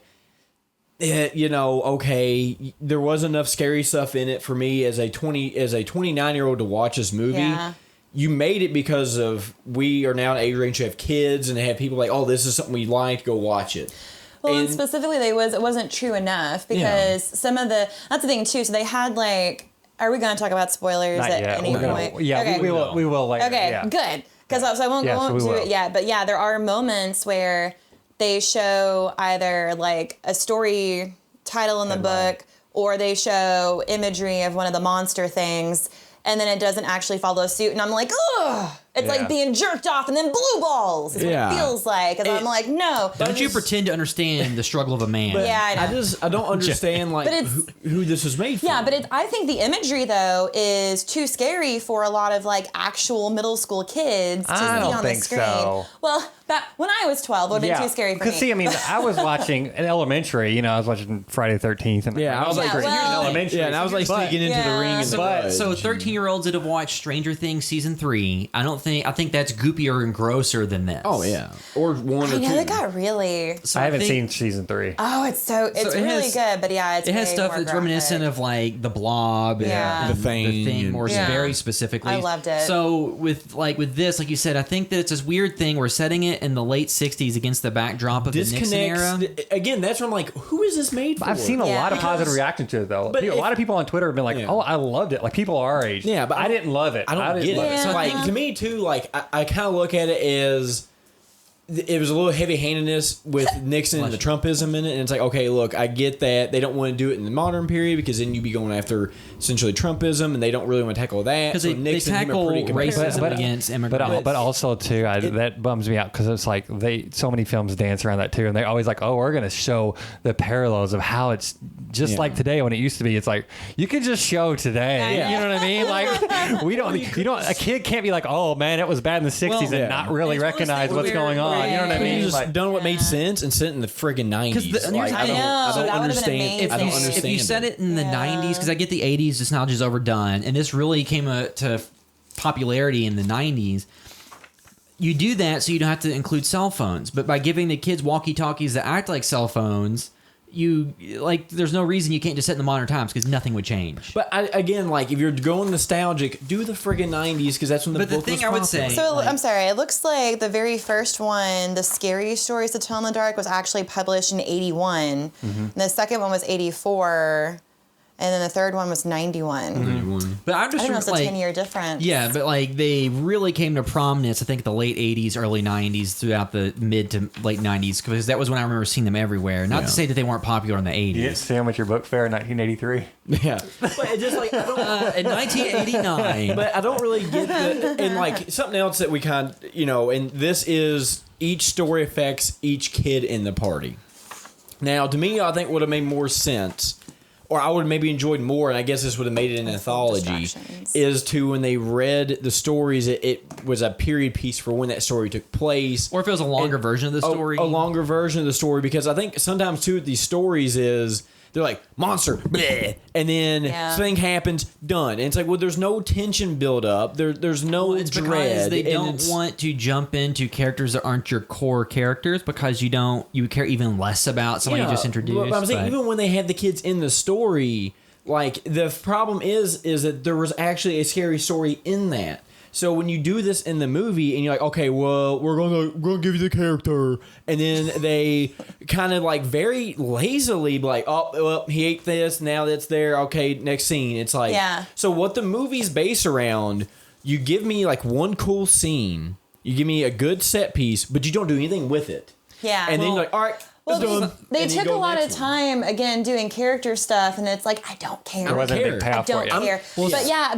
okay, there was enough scary stuff in it for me as a 29-year-old to watch this movie. Yeah. You made it because of we are now an age range to have kids and to have people like, oh, this is something we like, go watch it. Well, and specifically, it wasn't true enough, because some of that's the thing too. So they had like, are we going to talk about spoilers at any point? Yeah, okay. we will later. Okay, good. Because I won't go into it yet. But yeah, there are moments where they show either like a story title in the book, or they show imagery of one of the monster things, and then it doesn't actually follow suit, and I'm like, ugh! It's like being jerked off and then blue balls is what it feels like. And I'm like, no. Don't you pretend to understand the struggle of a man. Yeah, I know. I don't understand like who this was made for. Yeah, but I think the imagery though is too scary for a lot of like actual middle school kids to see on the screen. So. Well, when I was 12, it would have been too scary for me. Because see, I mean, I was watching in elementary. You know, I was watching Friday the 13th, and I was like, in elementary. Yeah, and I was like sneaking into the ring. So 13-year-olds that have watched Stranger Things season 3, I think that's goopier and grosser than this. Oh yeah, or one or two. I know they got really. So I haven't seen season 3. Oh, it's really good, but yeah, it has stuff that's reminiscent of like the Blob, and the Thing, more very specifically. I loved it. So with this, like you said, I think that it's this weird thing. We're setting it in the late '60s against the backdrop of the Nixon era. Again, that's where I'm like, who is this made for? I've seen a lot of positive reaction to it though. But a lot of people on Twitter have been like, "Oh, I loved it." Like people our age. Yeah, but I didn't love it. I don't get it. So like to me too, like I kind of look at it as it was a little heavy-handedness with Nixon and the Trumpism in it, and it's like, okay, look, I get that they don't want to do it in the modern period because then you'd be going after essentially Trumpism, and they don't really want to tackle that. Because so they tackle racism against immigrants. But also too, that bums me out because it's like so many films dance around that too, and they're always like, oh, we're gonna show the parallels of how it's just like today when it used to be. It's like you can just show today. You know what I mean? Like a kid can't be like, oh man, it was bad in the '60s and not really recognize what's going on. You know what I mean? Just like, done what made sense and set it in the friggin' 90s. I don't understand. I don't understand. If you set it in the 90s, because I get the 80s nostalgia is overdone, and this really came to popularity in the 90s. You do that so you don't have to include cell phones, but by giving the kids walkie-talkies that act like cell phones, there's no reason you can't just set in the modern times because nothing would change. But again, like if you're going nostalgic, do the friggin' 90s because that's when the book was popular. So I'm sorry, it looks like the very first one, The Scary Stories to Tell in the Dark, was actually published in 81. And the second one was 84. And then the third one was 91. But I'm just I don't know, it's a 10-year difference. Yeah, but like they really came to prominence, I think, the late 80s, early 90s, throughout the mid to late 90s, because that was when I remember seeing them everywhere. Not to say that they weren't popular in the 80s. You didn't see them at your book fair in 1983? Yeah. But it's just like, I don't, in 1989. But I don't really get and like something else that we kind of, and this is each story affects each kid in the party. Now, to me, I think would have made more sense, or I would have maybe enjoyed more, and I guess this would have made it an anthology, is to when they read the stories, it was a period piece for when that story took place. Or if it was a longer version of the story. A longer version of the story, because I think sometimes, too, these stories is, they're like, monster, bleh, and then something happens, done. And it's like, well, there's no tension build up. There's no dread. Because they don't want to jump into characters that aren't your core characters because you care even less about somebody you just introduced. But I'm saying, even when they had the kids in the story, like, the problem is that there was actually a scary story in that. So when you do this in the movie and you're like, okay, well, we're gonna give you the character, and then they kind of like very lazily be like, oh, well, he ate this, now that's there, okay, next scene. It's like, so what the movie's based around, you give me like one cool scene, you give me a good set piece, but you don't do anything with it. Yeah. And then you're like, all right. Well, they took a lot of time, again, doing character stuff, and it's like, I don't care. There wasn't a big payoff for it. I don't care.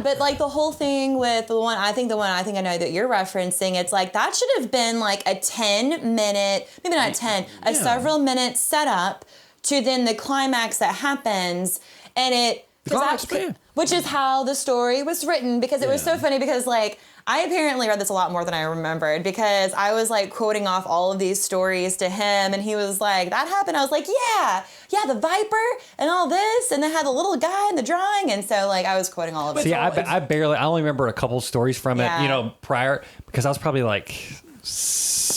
But like the whole thing with the one I think I know that you're referencing, it's like that should have been like a 10-minute, maybe not 10, a several minute setup to then the climax that happens, and which is how the story was written, because it was so funny, because like, I apparently read this a lot more than I remembered, because I was like quoting off all of these stories to him, and he was like, that happened. I was like, yeah, the Viper and all this, and they had the little guy in the drawing, and so like I was quoting all of it. See, I only remember a couple stories from it, prior, because I was probably like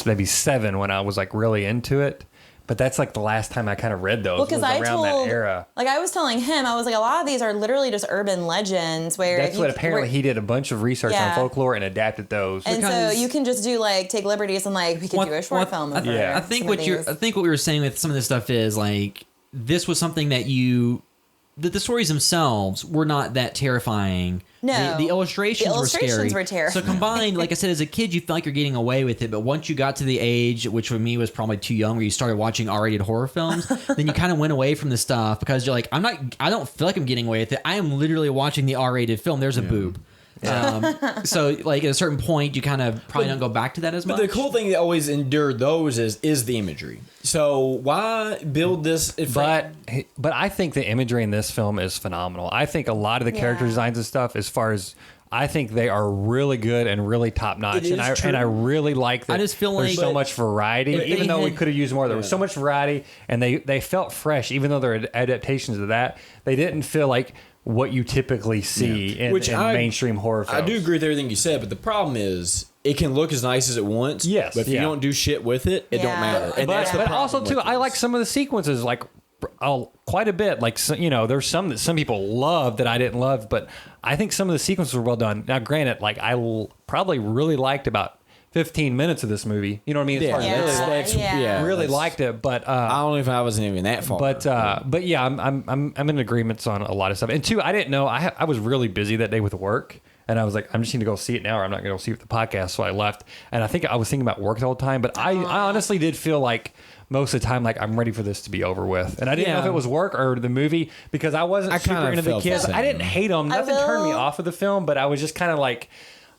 maybe 7 when I was like really into it. But that's like the last time I kind of read those. Well, around that era. Like I was telling him, I was like, a lot of these are literally just urban legends where that's what apparently he did a bunch of research on folklore and adapted those. And so you can just do like take liberties and like we could do a short film. I think what we were saying with some of this stuff is like this was something that you the stories themselves were not that terrifying. No. The illustrations were scary. The illustrations were terrifying. So combined, like I said, as a kid, you feel like you're getting away with it. But once you got to the age, which for me was probably too young, where you started watching R-rated horror films, then you kind of went away from the stuff because you're like, I don't feel like I'm getting away with it. I am literally watching the R-rated film. There's a boob. So like at a certain point, you kind of probably don't go back to that as much. But the cool thing that always endured those is the imagery. So why build this? But I think the imagery in this film is phenomenal. I think a lot of the character designs and stuff, as far as I think they are really good and really top notch, and I really like that. I just feel there's like so much variety, even though we could have used more. There was so much variety, and they felt fresh, even though they're adaptations of that. They didn't feel like what you typically see in mainstream horror films. I do agree with everything you said, but the problem is it can look as nice as it wants. Yes, but if you don't do shit with it, it don't matter. And that's the but problem also too, I like some of the sequences like quite a bit. Like there's some that some people love that I didn't love, but I think some of the sequences were well done. Now, granted, like probably really liked about 15 minutes of this movie. You know what I mean? Really liked it, but I don't know if I wasn't even that far. But yeah, I'm in agreements on a lot of stuff. And two, I didn't know I was really busy that day with work, and I was like, I'm just going to go see it now, or I'm not going to go see it with the podcast. So I left, and I think I was thinking about work the whole time. But I honestly did feel like most of the time, like I'm ready for this to be over with, and I didn't know if it was work or the movie because I wasn't super into the kids. I didn't hate them. Nothing turned me off of the film, but I was just kind of like,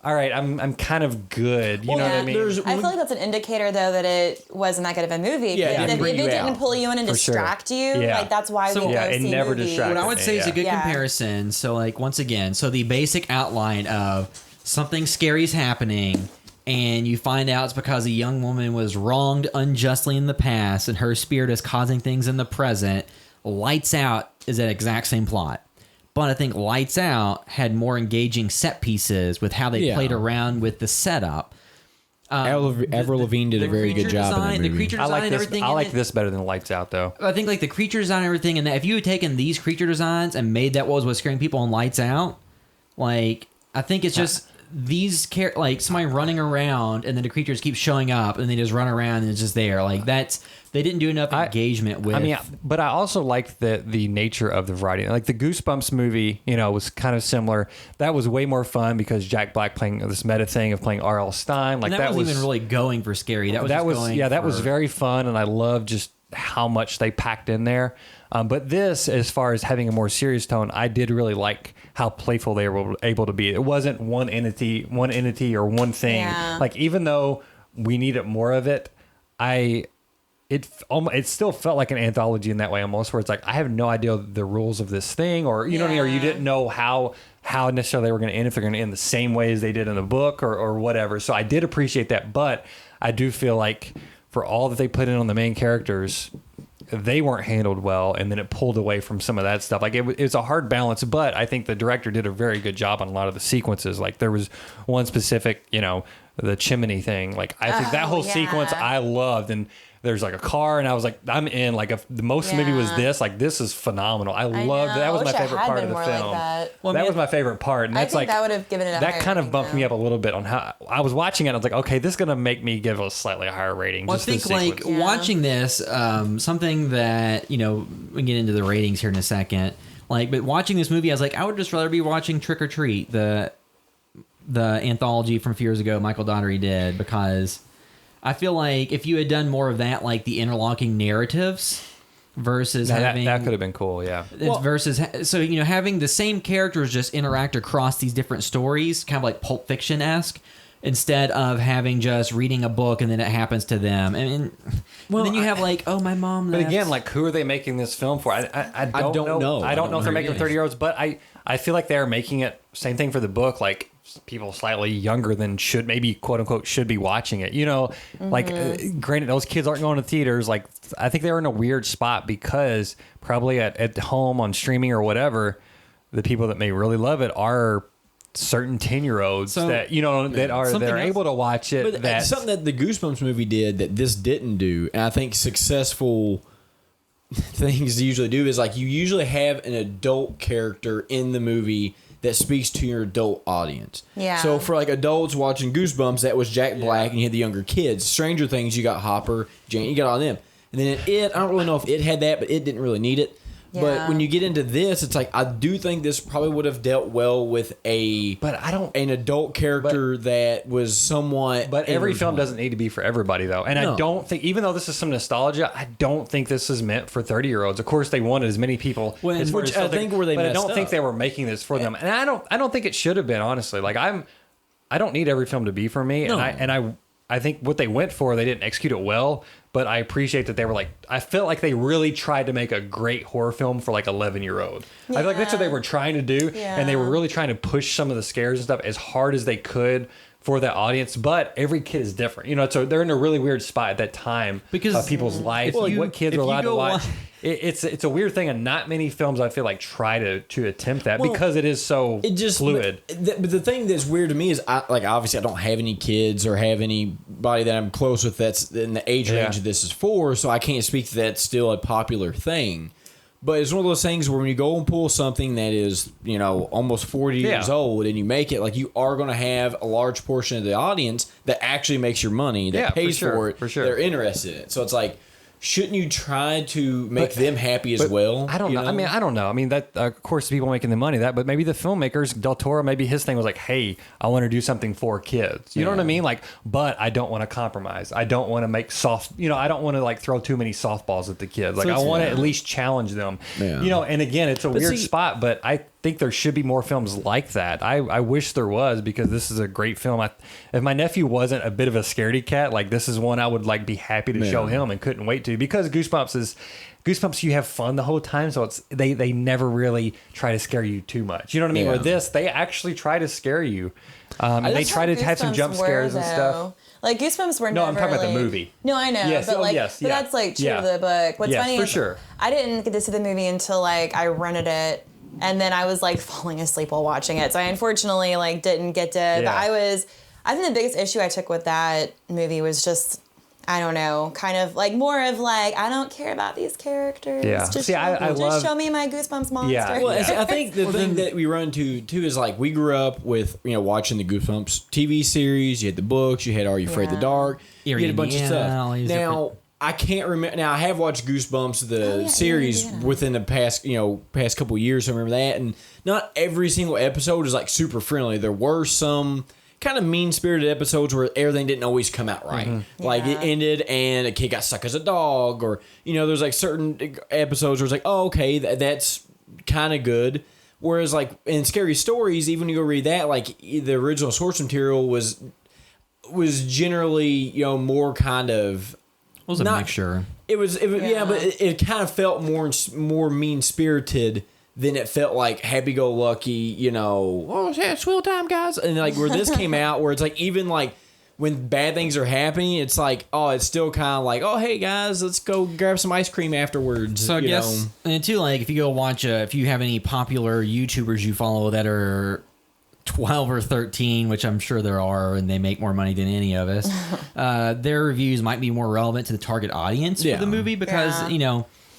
all right, I'm kind of good. You know what I mean? I feel like that's an indicator, though, that it wasn't that good of a movie. Yeah, if it didn't pull you in and distract you, like that's why we go see never movies. distracted What I would say is a good comparison. So, like, once again, so the basic outline of something scary is happening, and you find out it's because a young woman was wronged unjustly in the past, and her spirit is causing things in the present. Lights Out is that exact same plot. But I think Lights Out had more engaging set pieces with how they played around with the setup. Avril Lavigne did a very good job in that movie. The creature design and everything. I like this better than Lights Out, though. I think like the creature design and everything, and that if you had taken these creature designs and made that what's scaring people in Lights Out, like I think it's just these like somebody running around and then the creatures keep showing up and they just run around and it's just there. Like they didn't do enough engagement with. I mean, but I also liked the nature of the variety. Like the Goosebumps movie, was kind of similar. That was way more fun because Jack Black playing this meta thing of playing R.L. Stein. Like and that wasn't even really going for scary. That was very fun, and I loved just how much they packed in there. But this, as far as having a more serious tone, I did really like how playful they were able to be. It wasn't one entity or one thing. Yeah. Like even though we needed more of it, it still felt like an anthology in that way almost, where it's like I have no idea the rules of this thing, or you know what I mean, or you didn't know how necessarily they were going to end, if they're going to end the same way as they did in the book or whatever. So I did appreciate that, but I do feel like for all that they put in on the main characters, they weren't handled well, and then it pulled away from some of that stuff. Like it's a hard balance, but I think the director did a very good job on a lot of the sequences. Like there was one specific, the chimney thing. Like I think that whole sequence I loved, and there's like a car, and I was like, I'm in. Like if the most movie was this, like this is phenomenal. I loved that. Was my favorite part of the film. That was my favorite part, and that's I think that would have given it. That kind of bumped me up a little bit on how I was watching it. I was like, okay, this is gonna make me give a slightly higher rating. Well, I think like watching this, something that we can get into the ratings here in a second. Like, but watching this movie, I was like, I would just rather be watching Trick or Treat, the anthology from a few years ago Michael Donnery did, because I feel like if you had done more of that, like the interlocking narratives versus having that could have been cool, yeah. Versus having the same characters just interact across these different stories, kind of like Pulp Fiction-esque, instead of having just reading a book and then it happens to them. And then you have like, oh, my mom left. But again, like who are they making this film for? I don't know. I don't know if they're making 30-year-olds, but I feel like they're making it same thing for the book, like people slightly younger than should maybe quote unquote should be watching it, like granted those kids aren't going to theaters. Like I think they're in a weird spot because probably at home on streaming or whatever, the people that may really love it are certain 10-year-olds that that are able to watch it. But that's something that the Goosebumps movie did that this didn't do, and I think successful things usually do is like you usually have an adult character in the movie that speaks to your adult audience. Yeah. So for like adults watching Goosebumps, that was Jack Black, and you had the younger kids. Stranger Things, you got Hopper, Jane, you got all them. And then I don't really know if it had that, but it didn't really need it. But when you get into this, it's like I do think this probably would have dealt well with an adult character that was somewhat. But every film doesn't need to be for everybody, though. And I don't think, even though this is some nostalgia, I don't think this is meant for 30-year-olds. Of course, they wanted as many people. Which I think where they but I messed don't think up. they were making this for them. And I don't think it should have been, honestly. Like I don't need every film to be for me. No. And I think what they went for, they didn't execute it well. But I appreciate that they were like, I felt like they really tried to make a great horror film for like 11-year-old. I feel like that's what they were trying to do. Yeah. And they were really trying to push some of the scares and stuff as hard as they could for that audience. But every kid is different. You know, so they're in a really weird spot at that time because of people's life. Well, what kids are allowed to watch. It's a weird thing, and not many films I feel like try to attempt that because it is so fluid. But the thing that's weird to me is, obviously I don't have any kids or have anybody that I'm close with that's in the age range this is for, so I can't speak to that's still a popular thing. But it's one of those things where when you go and pull something that is, almost 40 years old and you make it, like, you are going to have a large portion of the audience that actually makes your money, that pays for it, they're interested in it. So it's like, shouldn't you try to make them happy as well? I don't know. I mean, I don't know. I mean, that of course, people making the money but maybe the filmmakers, Del Toro, maybe his thing was like, hey, I want to do something for kids. You know what I mean? Like, but I don't want to compromise. I don't want to make I don't want to like throw too many softballs at the kids. Like, I want to at least challenge them. Yeah. And again, it's a weird spot, but I think there should be more films like that. I wish there was, because this is a great film. If my nephew wasn't a bit of a scaredy cat, like, this is one I would like be happy to show him and couldn't wait to, because Goosebumps you have fun the whole time, so it's they never really try to scare you too much. You know what I mean? Where this, they actually try to scare you. They try to have some jump scares and stuff. Like, Goosebumps were never. No, I'm talking about the movie. No, I know, yes. but but that's like true to the book. What's funny is I didn't get to see the movie until like I rented it. And then I was like falling asleep while watching it. So I unfortunately like didn't get to, but I think the biggest issue I took with that movie was just, I don't know, kind of like more of like, I don't care about these characters. Yeah. Just show me my Goosebumps monster. Yeah. Well, I think the thing that we run to too is like, we grew up with, watching the Goosebumps TV series. You had the books, you had Are You Afraid of the Dark, you had a bunch of stuff. Now, I can't remember. Now, I have watched Goosebumps, the series, within the past couple of years. I remember that, and not every single episode is like super friendly. There were some kind of mean-spirited episodes where everything didn't always come out right. Mm-hmm. Like, it ended and a kid got stuck as a dog, or there's like certain episodes where it's like, oh, okay, that's kind of good. Whereas like in Scary Stories, even when you go read that, like the original source material was generally more kind of. It was a mixture. It was but it kind of felt more mean spirited than it felt like happy go lucky. Oh yeah, swell time, guys, and like where this came out, where it's like even like when bad things are happening, it's like it's still kind of like, oh hey guys, let's go grab some ice cream afterwards. So I guess and too, like, if you go watch if you have any popular YouTubers you follow that are 12 or 13, which I'm sure there are, and they make more money than any of us, their reviews might be more relevant to the target audience for the movie, because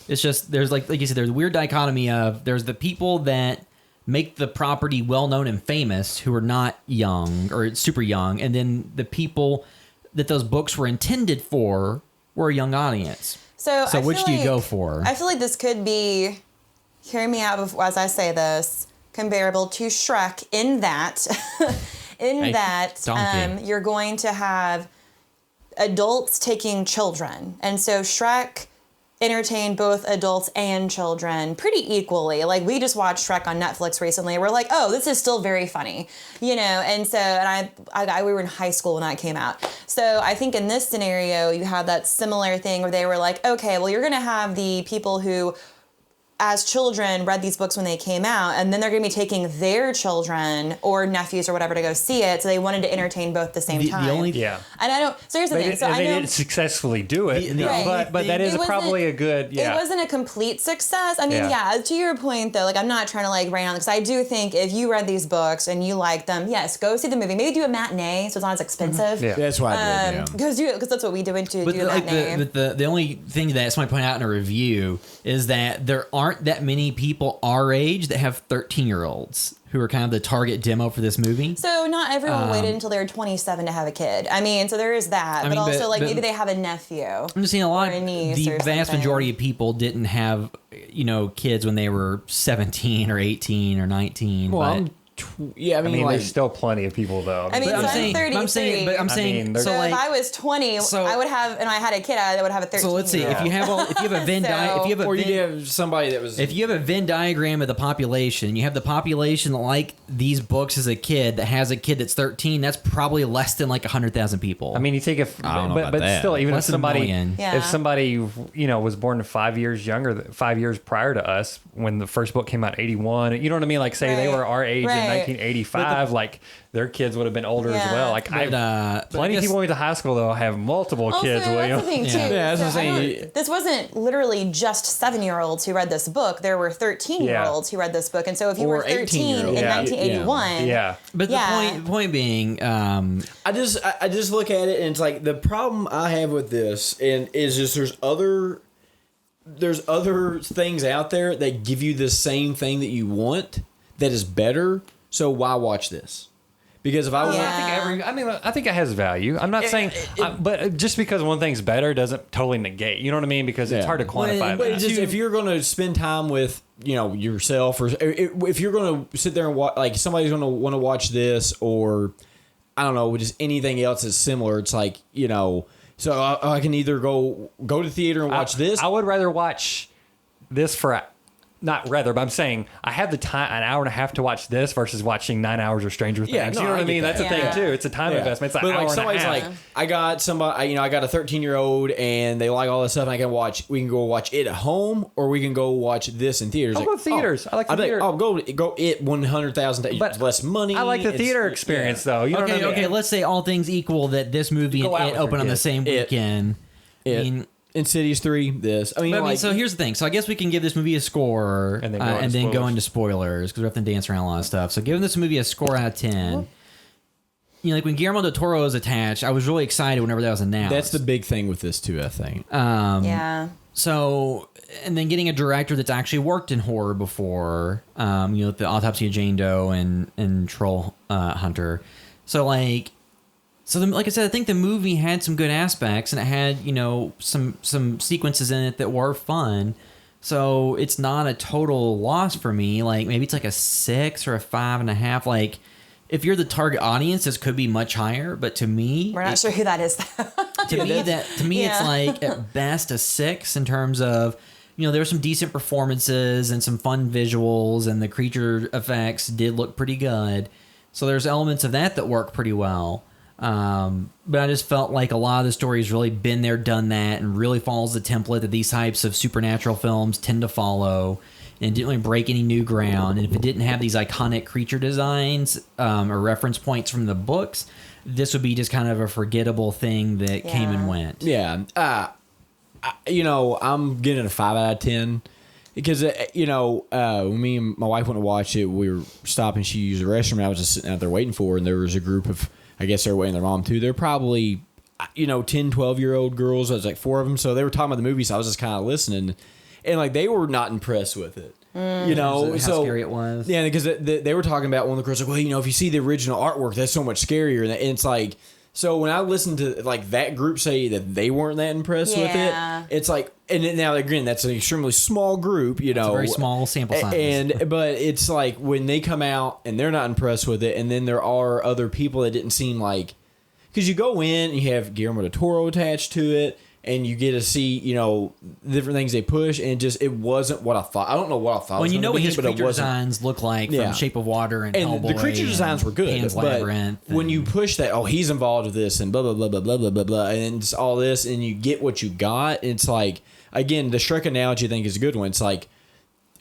it's just, there's like you said, there's a weird dichotomy of, there's the people that make the property well known and famous who are not young or super young, and then the people that those books were intended for were a young audience. So which do you go for? I feel like this could be, hear me out as I say this, comparable to Shrek in that you're going to have adults taking children. And so Shrek entertained both adults and children pretty equally. Like, we just watched Shrek on Netflix recently. We're like, oh, this is still very funny, and so, and we were in high school when that came out. So I think in this scenario, you have that similar thing where they were like, okay, well, you're going to have the people who, as children, read these books when they came out, and then they're going to be taking their children or nephews or whatever to go see it. So they wanted to entertain both at the same time. And I don't. So here's the thing. So they didn't successfully do it, but that is probably a good. Yeah. It wasn't a complete success. I mean, to your point though, like, I'm not trying to like rain on because I do think if you read these books and you like them, yes, go see the movie. Maybe do a matinee so it's not as expensive. Mm-hmm. Yeah, that's why I did. Because that's what we do do a matinee. The only thing that somebody pointed out in a review is that there aren't that many people our age that have 13-year-olds who are kind of the target demo for this movie. So not everyone waited until they were 27 to have a kid. I mean, so there is that. But also, like, maybe they have a nephew. I'm just saying the vast majority of people didn't have, kids when they were 17 or 18 or 19. Well, I mean, like, there's still plenty of people though. I mean, so I'm 33. I'm saying, so if I was 20, I would have, and I had a kid, I would have a 13. So let's see, if you have a Venn diagram, or you have somebody that was, if you have a Venn diagram of the population, you have the population that like these books as a kid that has a kid that's 13. That's probably less than like 100,000 people. I mean, you take I don't know about that. Still, even Less if somebody, Yeah. if somebody, was born 5 years younger, 5 years prior to us, when the first book came out, 81, you know what I mean? Like, say they were our age in 1985. Like their kids would have been older as well. Like plenty of people went to high school though have multiple kids. That's the thing too. Yeah, that's what I'm saying. This wasn't literally just 7-year-olds who read this book. There were 13-year-olds who read this book, and so if you were 13 in 1981, But the point being, I just look at it and it's like the problem I have with this and is just there's other things out there that give you the same thing that you want that is better. So why watch this? Because if I was, I think it has value. I'm not saying, but just because one thing's better doesn't totally negate. You know what I mean? Because it's hard to quantify. But just if you're going to spend time with yourself, or if you're going to sit there and watch, like somebody's going to want to watch this, or I don't know, just anything else that's similar. It's like so I can either go to theater and watch this. I would rather watch this for. Not rather, but I'm saying I have the time, an hour and a half to watch this versus watching 9 hours of Stranger Things. Yeah, no, you know what I mean? that. That's the thing too. It's a time investment. It's an hour and a half. Like, I got somebody, I got a 13-year-old and they like all this stuff. And we can go watch it at home, or we can go watch this in theaters. I'll go to theaters. I like the theater. Go it 100,000 less money. I like the theater experience though. You know what I mean? Okay, let's say all things equal that this movie and it open on the same weekend. I mean, Insidious 3, this. So here's the thing. So I guess we can give this movie a score and then go into spoilers because we have to dance around a lot of stuff. So giving this movie a score out of 10. Like when Guillermo del Toro was attached, I was really excited whenever that was announced. That's the big thing with this too, I think. So, and then getting a director that's actually worked in horror before, the Autopsy of Jane Doe and Troll Hunter. So like I said, I think the movie had some good aspects, and it had, some sequences in it that were fun. So it's not a total loss for me. Like maybe it's like a 6 or a 5.5. Like if you're the target audience, this could be much higher. But to me, we're not sure who that is. to me, it's like at best a 6 in terms of, there were some decent performances and some fun visuals, and the creature effects did look pretty good. So there's elements of that work pretty well. But I just felt like a lot of the story's really been there, done that, and really follows the template that these types of supernatural films tend to follow, and didn't really break any new ground. And if it didn't have these iconic creature designs or reference points from the books, this would be just kind of a forgettable thing that came and went. Yeah. I'm getting a 5 out of 10. Because, when me and my wife went to watch it, we were stopping, she used the restroom, and I was just sitting out there waiting for her, and there was a group of, I guess they were waiting their mom too. They're probably, 10, 12-year-old girls. There was like 4 of them. So they were talking about the movie, so I was just kind of listening. And like they were not impressed with it. How scary it was. Yeah, because they were talking about one of the girls, like, well, if you see the original artwork, that's so much scarier. And it's like, so when I listened to like that group say that they weren't that impressed with it, it's like, and now again, that's an extremely small group, It's a very small sample size. But it's like when they come out and they're not impressed with it, and then there are other people that didn't seem like, because you go in and you have Guillermo del Toro attached to it, and you get to see, different things they push, and it wasn't what I thought. I don't know what I thought. Well, what his creature designs look like from Shape of Water and Hellboy, the creature designs were good. Pan's but Labyrinth, when you push that, he's involved with this, and blah blah blah blah blah blah blah blah, and it's all this, and you get what you got. It's like, again, the Shrek analogy I think is a good one. It's like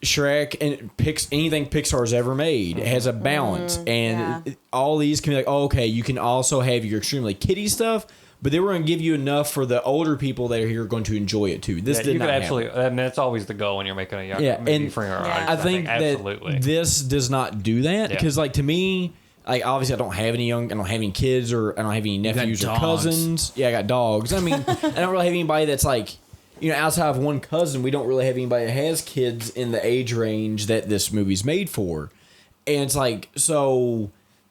Shrek and anything Pixar's ever made has a balance, and all these can be like, okay, you can also have your extremely kiddie stuff. But they were going to give you enough for the older people that are here going to enjoy it too. This did not absolutely. I mean, that's always the goal when you're making a young movie for your audience. I think that this does not do that because, like, to me, like obviously I don't have any kids, or I don't have any nephews or cousins. Yeah, I got dogs. I mean, I don't really have anybody that's like, outside of one cousin, we don't really have anybody that has kids in the age range that this movie's made for. And it's like, so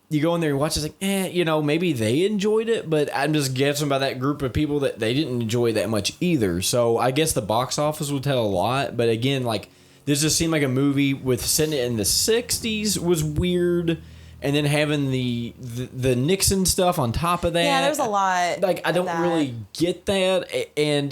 you go in there and watch, it's like, maybe they enjoyed it, but I'm just guessing by that group of people that they didn't enjoy that much either. So I guess the box office will tell a lot. But again, like, this just seemed like a movie with setting it in the 60s was weird. And then having the Nixon stuff on top of that. Yeah, there's a lot. Like, I don't really get that. And,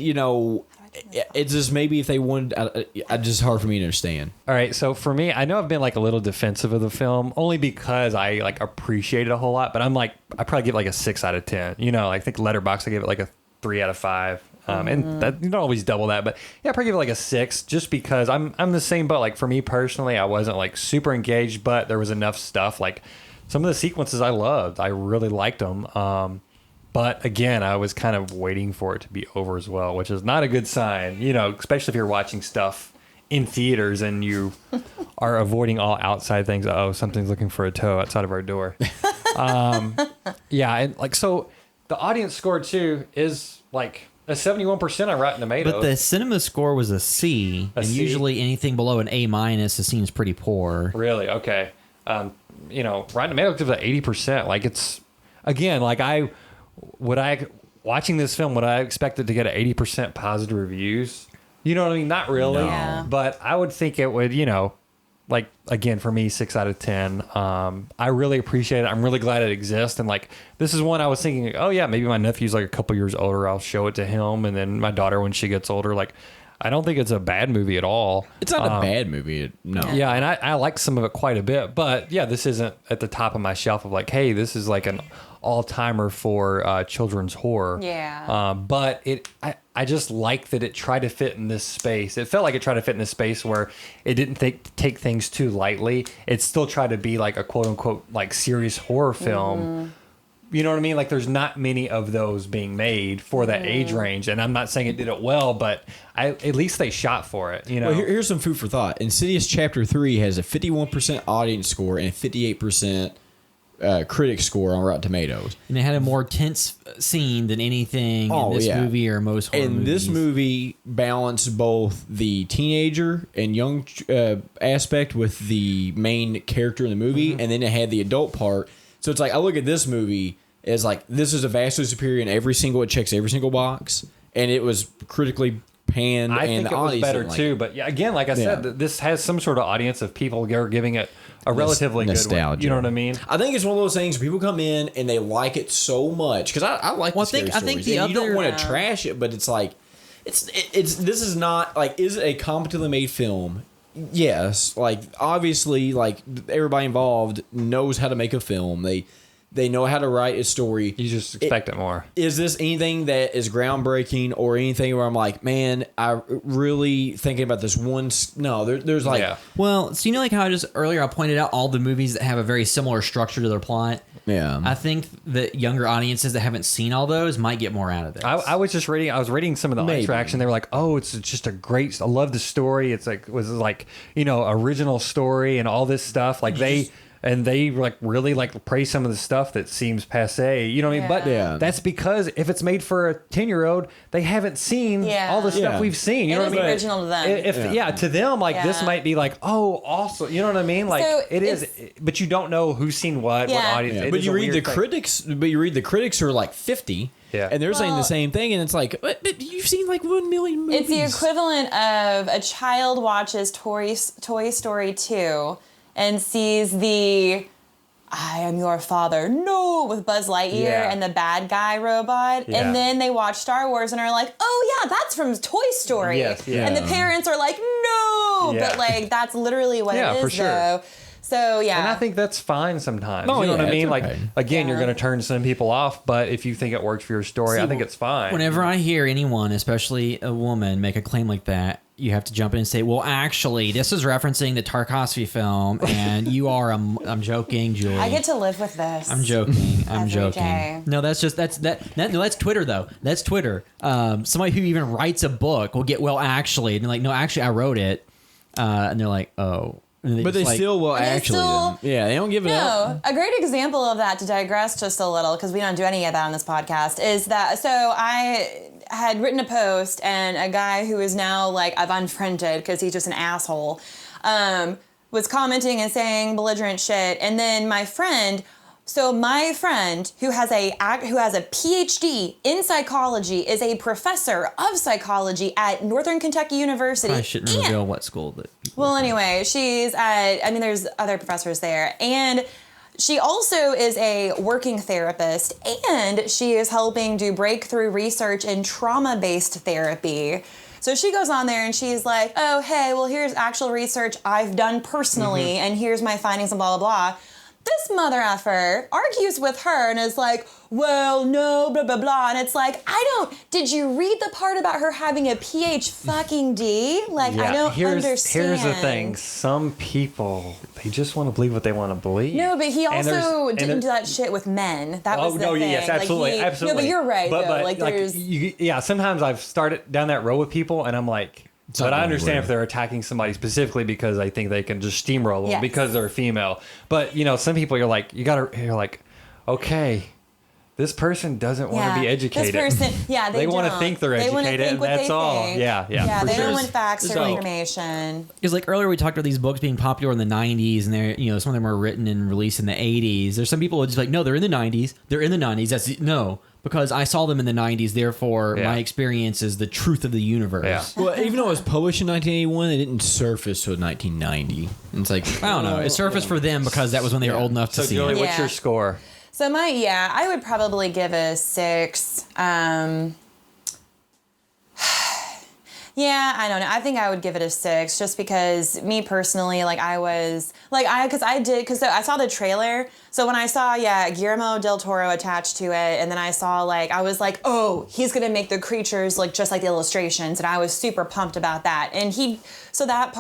it's just maybe if they wanted, it's just hard for me to understand. All right, so for me, I know I've been like a little defensive of the film only because I like appreciate it a whole lot, but I'm like, I probably give it like a 6 out of 10. I think Letterboxd, I give it like a 3 out of 5. And that, you don't always double that, but yeah, I probably give it like a 6 just because I'm the same boat. Like for me personally, I wasn't like super engaged, but there was enough stuff. Like some of the sequences I loved, I really liked them. But again, I was kind of waiting for it to be over as well, which is not a good sign, especially if you're watching stuff in theaters and you are avoiding all outside things. Oh, something's looking for a toe outside of our door. Yeah. And like, so the audience score too is like a 71% on Rotten Tomatoes. But the cinema score was a C, and C? usually anything below an A- is seen as pretty poor. Really? Okay. Rotten Tomatoes gives it 80%. Like it's, again, like watching this film, would I expect it to get 80% positive reviews? You know what I mean? Not really. No. But I would think it would, like, again, for me, 6 out of 10. I really appreciate it. I'm really glad it exists. And like, this is one I was thinking, oh yeah, maybe my nephew's like a couple years older. I'll show it to him. And then my daughter, when she gets older, like, I don't think it's a bad movie at all. It's not a bad movie. No. Yeah, and I like some of it quite a bit. But yeah, this isn't at the top of my shelf of like, hey, this is like an all-timer for children's horror. Yeah. But I just like that it tried to fit in this space. It felt like it tried to fit in this space where it didn't take things too lightly. It still tried to be like a quote-unquote like serious horror film. Mm-hmm. You know what I mean? Like there's not many of those being made for that age range. And I'm not saying it did it well, but at least they shot for it. Well, here's some food for thought. Insidious Chapter 3 has a 51% audience score and a 58% critic score on Rotten Tomatoes. And it had a more tense scene than anything in this movie or most horror movies. This movie balanced both the teenager and young aspect with the main character in the movie, and then it had the adult part. So it's like, I look at this movie as like, this is a vastly superior in it checks every single box, and it was critically panned. I and think it was better too, but yeah, again, like I said, this has some sort of audience of people who are giving it a relatively nostalgia. Good one. You know what I mean? I think it's one of those things where people come in and they like it so much because I like. Well, I think the other, you don't want to trash it, but it's like it's this is not like, is it a competently made film? Yes, like obviously, like everybody involved knows how to make a film. They know how to write a story. You just expect it more. Is this anything that is groundbreaking or anything where I'm like, man, I really thinking about this one? No, there's like, well, so like how earlier I pointed out all the movies that have a very similar structure to their plot. Yeah, I think that younger audiences that haven't seen all those might get more out of this. I was reading some of the interaction. They were like, oh, it's just a great, I love the story. It's like, was like, original story and all this stuff. Like they like really like praise some of the stuff that seems passe, you know what I mean? But that's because if it's made for a 10-year-old, they haven't seen all the stuff we've seen. You know what I mean? Original to them. To them, like this might be like, oh, awesome. You know what I mean? Like so it is, but you don't know who's seen what audience. Yeah. But you read the critics. But you read the critics who are like 50. Yeah. And they're saying the same thing, and it's like, but you've seen like 1 million movies. It's the equivalent of a child watches Toy Story 2 and sees the I am your father, no, with Buzz Lightyear and the bad guy robot. Yeah. And then they watch Star Wars and are like, oh yeah, that's from Toy Story. Yes, yeah. And the parents are like, no. Yeah. But like, that's literally what it is, for sure. though. So, yeah. And I think that's fine sometimes. Oh, you know what I mean? Okay. Like, again, you're going to turn some people off, but if you think it works for your story, I think it's fine. Whenever I hear anyone, especially a woman, make a claim like that, you have to jump in and say, well, actually, this is referencing the Tarkovsky film, and you are, I'm joking, Julie. I get to live with this. I'm joking. I'm joking. Day. No, that's Twitter, though. That's Twitter. Somebody who even writes a book will get, well, actually, and they're like, no, actually, I wrote it. And they're like, oh. But they still will actually. Yeah, they don't give it up. A great example of that, to digress just a little, because we don't do any of that on this podcast, is that, so I had written a post, and a guy who is now, like, I've unfriended because he's just an asshole, was commenting and saying belligerent shit, and then my friend who has a PhD in psychology is a professor of psychology at Northern Kentucky University. I shouldn't reveal what school that. Well, anyway, she's at. I mean, there's other professors there, and she also is a working therapist, and she is helping do breakthrough research in trauma-based therapy. So she goes on there and she's like, "Oh, hey, well, here's actual research I've done personally, and here's my findings and blah blah blah." This mother effer argues with her and is like, well, no, blah, blah, blah. And it's like, did you read the part about her having a PhD? Like, I don't understand. Here's the thing. Some people, they just want to believe what they want to believe. No, but he also didn't do that shit with men. That was the thing. Yes, absolutely, absolutely. No, but you're right, though. But there's... sometimes I've started down that road with people and I'm like... But I understand if they're attacking somebody specifically because I think they can just steamroll them because they're female. But, some people you're like, okay, this person doesn't want to be educated. This person, they want to think they're educated, and that's all. Yeah, yeah. They don't want facts or information. Because like earlier we talked about these books being popular in the 90s, and they're some of them were written and released in the 80s. There's some people who are just like, no, they're in the 90s. They're in the 90s. That's no. Because I saw them in the 90s, therefore my experience is the truth of the universe. Yeah. Well, even though it was published in 1981, it didn't surface till 1990. And it's like, I don't know. It surfaced for them because that was when they were old enough to see Julie, it. what's your score? So I would probably give a 6. Yeah, I don't know. I think I would give it a 6 just because me personally, because I saw the trailer. So when I saw, Guillermo del Toro attached to it, and then I saw, I was like, oh, he's going to make the creatures look just like the illustrations. And I was super pumped about that. And so there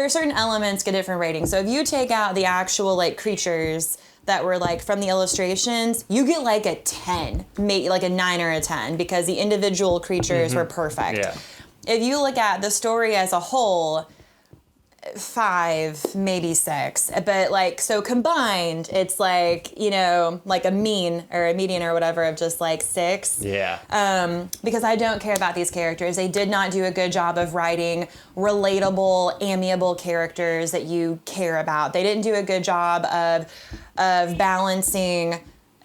are certain elements get different ratings. So if you take out the actual, creatures that were from the illustrations, you get a 10, maybe a 9 or a 10 because the individual creatures were perfect. Yeah. If you look at the story as a whole, 5, maybe 6. But so combined, it's a mean or a median or whatever of just 6. Yeah. Because I don't care about these characters. They did not do a good job of writing relatable, amiable characters that you care about. They didn't do a good job of balancing,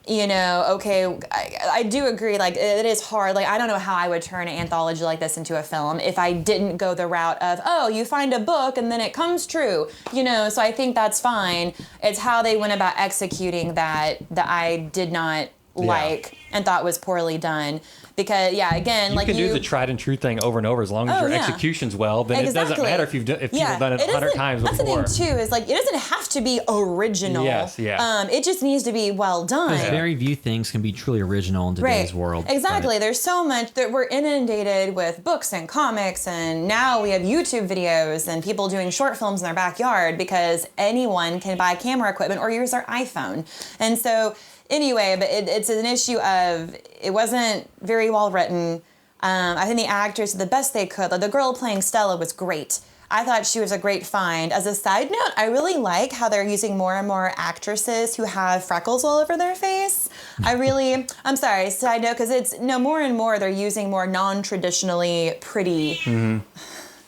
I do agree, it is hard. I don't know how I would turn an anthology like this into a film if I didn't go the route of, you find a book and then it comes true, so I think that's fine. It's how they went about executing that I did not like and thought was poorly done. Because again, you can do the tried and true thing over and over as long as your execution's well. Then it doesn't matter if people have done it 100 times before. That's the thing too. Is it doesn't have to be original. Yes, yeah. It just needs to be well done. Because very few things can be truly original in today's world. Exactly. Right. There's so much that we're inundated with books and comics, and now we have YouTube videos and people doing short films in their backyard because anyone can buy camera equipment or use their iPhone, and so. Anyway, but it's an issue of it wasn't very well written. I think the actors did the best they could. The girl playing Stella was great. I thought she was a great find. As a side note, I really like how they're using more and more actresses who have freckles all over their face. I'm sorry, side note, because more and more they're using more non-traditionally pretty. Mm-hmm.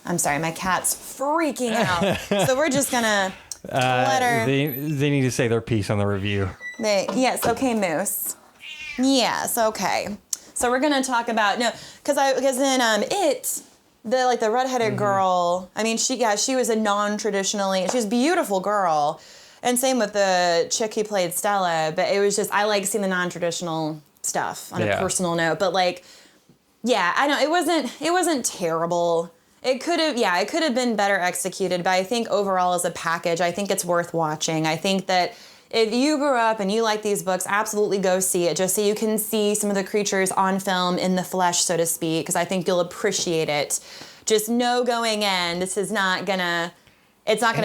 I'm sorry, my cat's freaking out. So we're just gonna let her. They need to say their piece on the review. Yes, okay, Moose. Yes, okay. So we're gonna talk about because then the redheaded girl. I mean, she was a non-traditionally. She was a beautiful girl, and same with the chick who played Stella. But it was just I like seeing the non-traditional stuff on a personal note. But I know it wasn't terrible. It could have been better executed. But I think overall as a package, I think it's worth watching. I think that. If you grew up and you like these books, absolutely go see it just so you can see some of the creatures on film in the flesh, so to speak, because I think you'll appreciate it. Just know going in, it's not gonna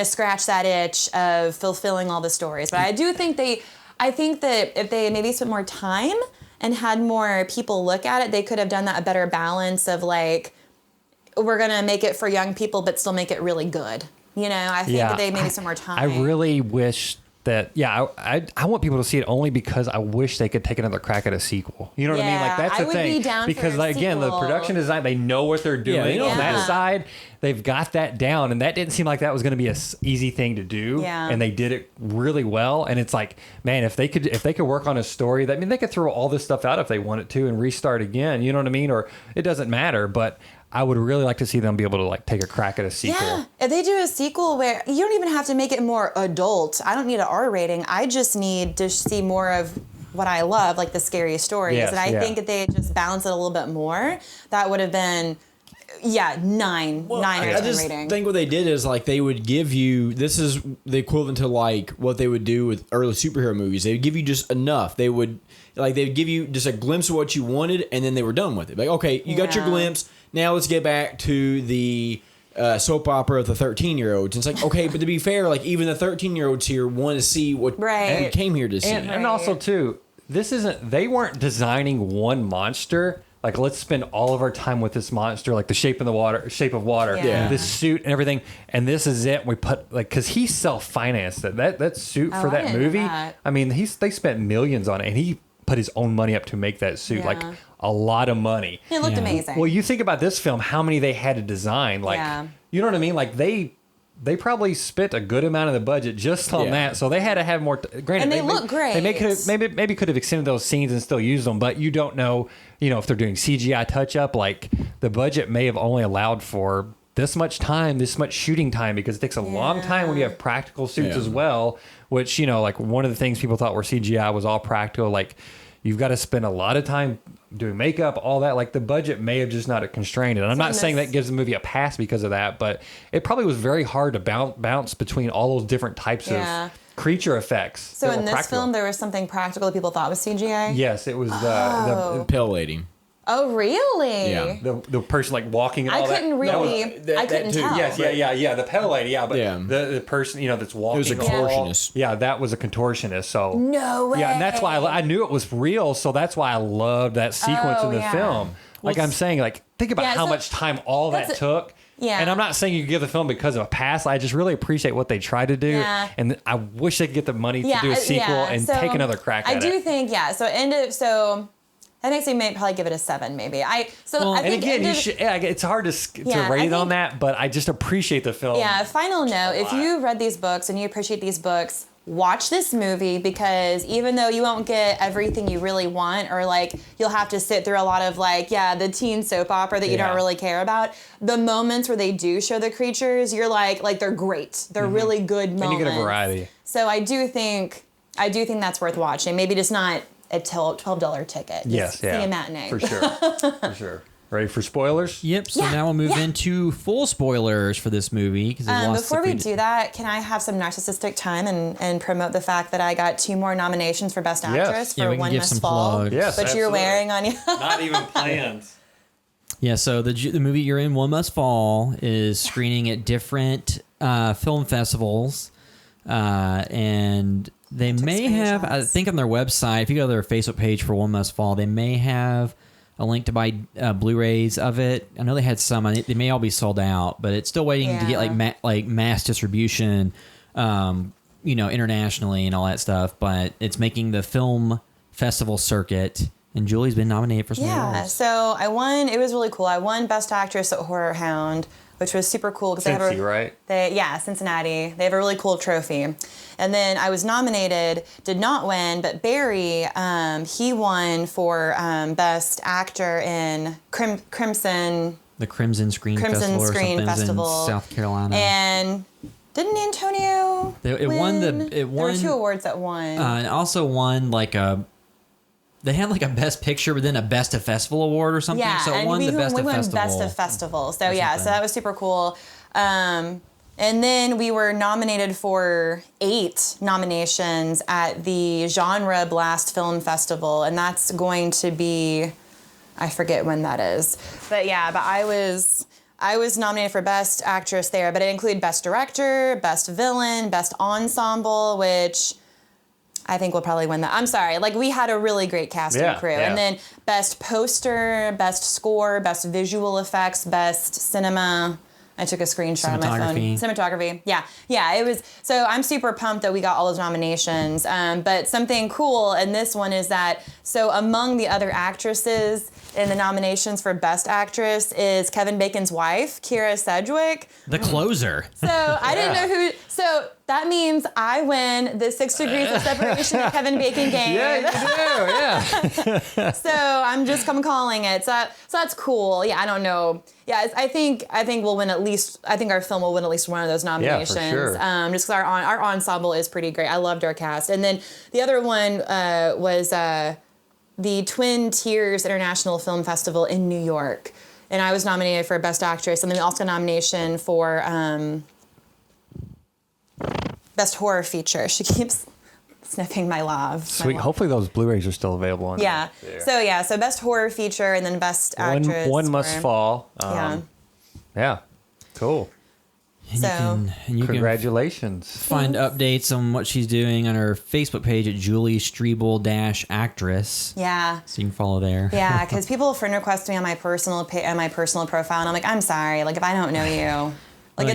scratch that itch of fulfilling all the stories. But I think that if they maybe spent more time and had more people look at it, they could have done that a better balance of we're gonna make it for young people but still make it really good. I think that they maybe some more time. I really wish that I want people to see it only because I wish they could take another crack at a sequel. You know what I mean? Like that's I the would thing. be down because for a again, the sequel. production design, they know what they're doing on that side. They've got that down, and that didn't seem like that was going to be a easy thing to do. Yeah. And they did it really well. And it's like, man, if they could work on a story, that I mean, they could throw all this stuff out if they wanted to and restart again. You know what I mean? Or it doesn't matter, but I would really like to see them be able to like take a crack at a sequel. Yeah, if they do a sequel where you don't even have to make it more adult. I don't need an R rating. I just need to see more of what I love, like the scary stories. Yes, and I think if they just balance it a little bit more, that would have been, 9 out I of 10 just rating. think what they did is like they would give you, this is the equivalent to like what they would do with early superhero movies. They would give you just enough. They would give you just a glimpse of what you wanted, and then they were done with it. Like, okay, you got your glimpse. Now let's get back to the soap opera of the 13-year-olds. And it's like, okay, but to be fair, like even the 13-year-olds here want to see what we came here to see. And also too, they weren't designing one monster. Like, let's spend all of our time with this monster, like the shape of water, this suit and everything. And this is it. We put because he self-financed it. That suit for that movie. I mean, they spent millions on it, and he put his own money up to make that suit, like a lot of money. It looked amazing. Well, you think about this film, how many they had to design, like you know what I mean? Like they probably spent a good amount of the budget just on that, so they had to have more. Granted, and they look great. They maybe could have extended those scenes and still used them, but you don't know. You know, if they're doing CGI touch up, like the budget may have only allowed for this much time, this much shooting time, because it takes a long time when you have practical suits as well. Which like one of the things people thought were CGI was all practical. Like you've got to spend a lot of time doing makeup, all that. Like the budget may have just not constrained it. And I'm not saying that gives the movie a pass because of that, but it probably was very hard to bounce between all those different types of creature effects. So in this film, there was something practical that people thought was CGI? Yes, it was the Pale Lady. Oh, really? Yeah. The person like walking and all that. I couldn't tell. Yes, yeah. The Pale Lady, but the person that's walking. It was a contortionist. Yeah, that was a contortionist. So no way. Yeah, and that's why I knew it was real. So that's why I loved that sequence in the film. Like I'm saying, like think about how much time all that took. Yeah. And I'm not saying you give the film because of a pass. I just really appreciate what they tried to do. Yeah. And I wish they could get the money to do a sequel and take another crack at it. I do think, so that makes me probably give it a 7, maybe. I think again, it's hard to rate it on that, but I just appreciate the film. Yeah, final note, if you read these books and you appreciate these books, watch this movie, because even though you won't get everything you really want, or like you'll have to sit through a lot of the teen soap opera that you don't really care about, the moments where they do show the creatures, you're like they're great. They're really good moments. And you get a variety. So I do think that's worth watching. Maybe just not a $12 ticket. Yes, see a matinee. For sure. For sure. Ready for spoilers? Yep. So now we'll move into full spoilers for this movie. Before we do that, can I have some narcissistic time and promote the fact that I got 2 more nominations for Best Actress for One Must Fall, plugs. Yes, which you're wearing on you. Not even planned. Yeah, so the movie you're in, One Must Fall, is screening at different film festivals, and they may have, I think on their website, if you go to their Facebook page for One Must Fall, they may have a link to buy Blu-rays of it. I know they had some. They may all be sold out, but it's still waiting to get like mass distribution, internationally and all that stuff. But it's making the film festival circuit, and Julie's been nominated for some awards. So I won. It was really cool. I won Best Actress at Horror Hound, which was super cool because Cincinnati. They have a really cool trophy. And then I was nominated, did not win, but Barry, he won for Best Actor in Crimson. The Crimson Screen Festival or something in South Carolina. And didn't Antonio win? There were 2 awards that won. And also won they had like a Best Picture, but then a Best of Festival award or something. Yeah, so it won the Best of Festival. Best of Festival. So so that was super cool. And then we were nominated for 8 nominations at the Genre Blast Film Festival, and that's going to be, I forget when that is, but I was nominated for Best Actress there, but it included Best Director, Best Villain, Best Ensemble, which I think we'll probably win that. I'm sorry. We had a really great cast and crew. Yeah. And then Best Poster, Best Score, Best Visual Effects, Best Cinema. I took a screenshot on my phone. Cinematography. Yeah. It was, so I'm super pumped that we got all those nominations. But something cool in this one is that, so among the other actresses in the nominations for Best Actress is Kevin Bacon's wife, Kira Sedgwick. The closer. So I didn't know who, so that means I win the 6 degrees of separation that Kevin Bacon gave. Yeah, you do. Yeah. So I'm calling it. So that's cool. Yeah, I don't know. Yeah, I think we'll win at least. I think our film will win at least one of those nominations. Yeah, for sure. Just because our ensemble is pretty great. I loved our cast. And then the other one was the Twin Tiers International Film Festival in New York, and I was nominated for Best Actress, and then we also got a nomination for Best Horror Feature. She keeps sniffing my love. Sweet. Hopefully those Blu-rays are still available on Yeah. So Best Horror Feature and then Best Actress. One Must Fall. Yeah. Cool. And you can Congratulations. find updates on what she's doing on her Facebook page at Julie Strebel -actress. Yeah. So you can follow there. Yeah, because people friend request me on my personal profile, and I'm like, I'm sorry, like if I don't know you, like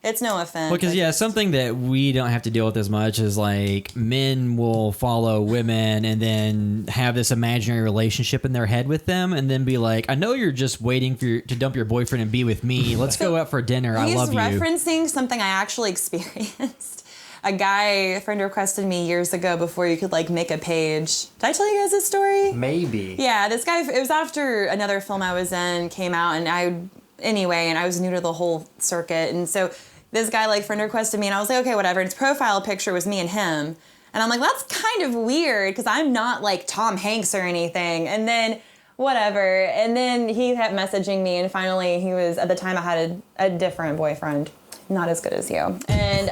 it's no offense. Because something that we don't have to deal with as much is like men will follow women and then have this imaginary relationship in their head with them, and then be like, I know you're just waiting to dump your boyfriend and be with me. Let's go out for dinner. I love you. He's referencing something I actually experienced. A friend requested me years ago before you could like make a page. Did I tell you guys this story? Maybe. Yeah, this guy. It was after another film I was in came out, and I was new to the whole circuit, and so this guy like friend requested me, and I was like, okay, whatever. And his profile picture was me and him, and I'm like, that's kind of weird because I'm not like Tom Hanks or anything. And then whatever, and then he kept messaging me, and finally he was, at the time I had a different boyfriend, not as good as you, and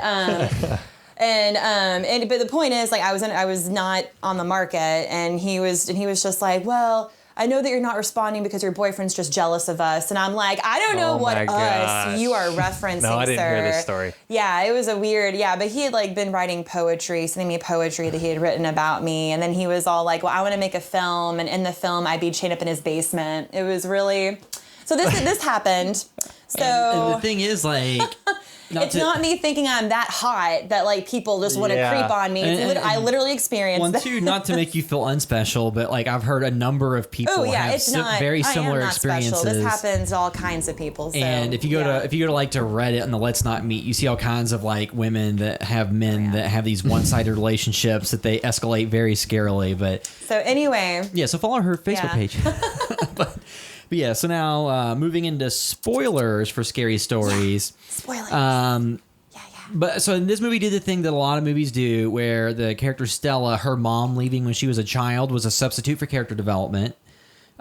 but the point is like I was not on the market, and he was just like, well, I know that you're not responding because your boyfriend's just jealous of us. And I'm like, I don't know what us you are referencing, No, I didn't sir. hear this story. Yeah, it was but he had like been writing poetry, sending me poetry that he had written about me. And then he was all like, well, I want to make a film. And in the film, I'd be chained up in his basement. It was really, so this happened. So and the thing is like, not me thinking I'm that hot that like people just want to creep on me. I literally experienced that. Two, not to make you feel unspecial, but like I've heard a number of people have very similar experiences. Special. This happens to all kinds of people. So, and if you go to Reddit and the Let's Not Meet, you see all kinds of like women that have men that have these one-sided relationships that they escalate very scarily. But so anyway, so follow her Facebook page. But yeah, so now moving into spoilers for Scary Stories. Spoilers. But so this movie did the thing that a lot of movies do, where the character Stella, her mom leaving when she was a child, was a substitute for character development.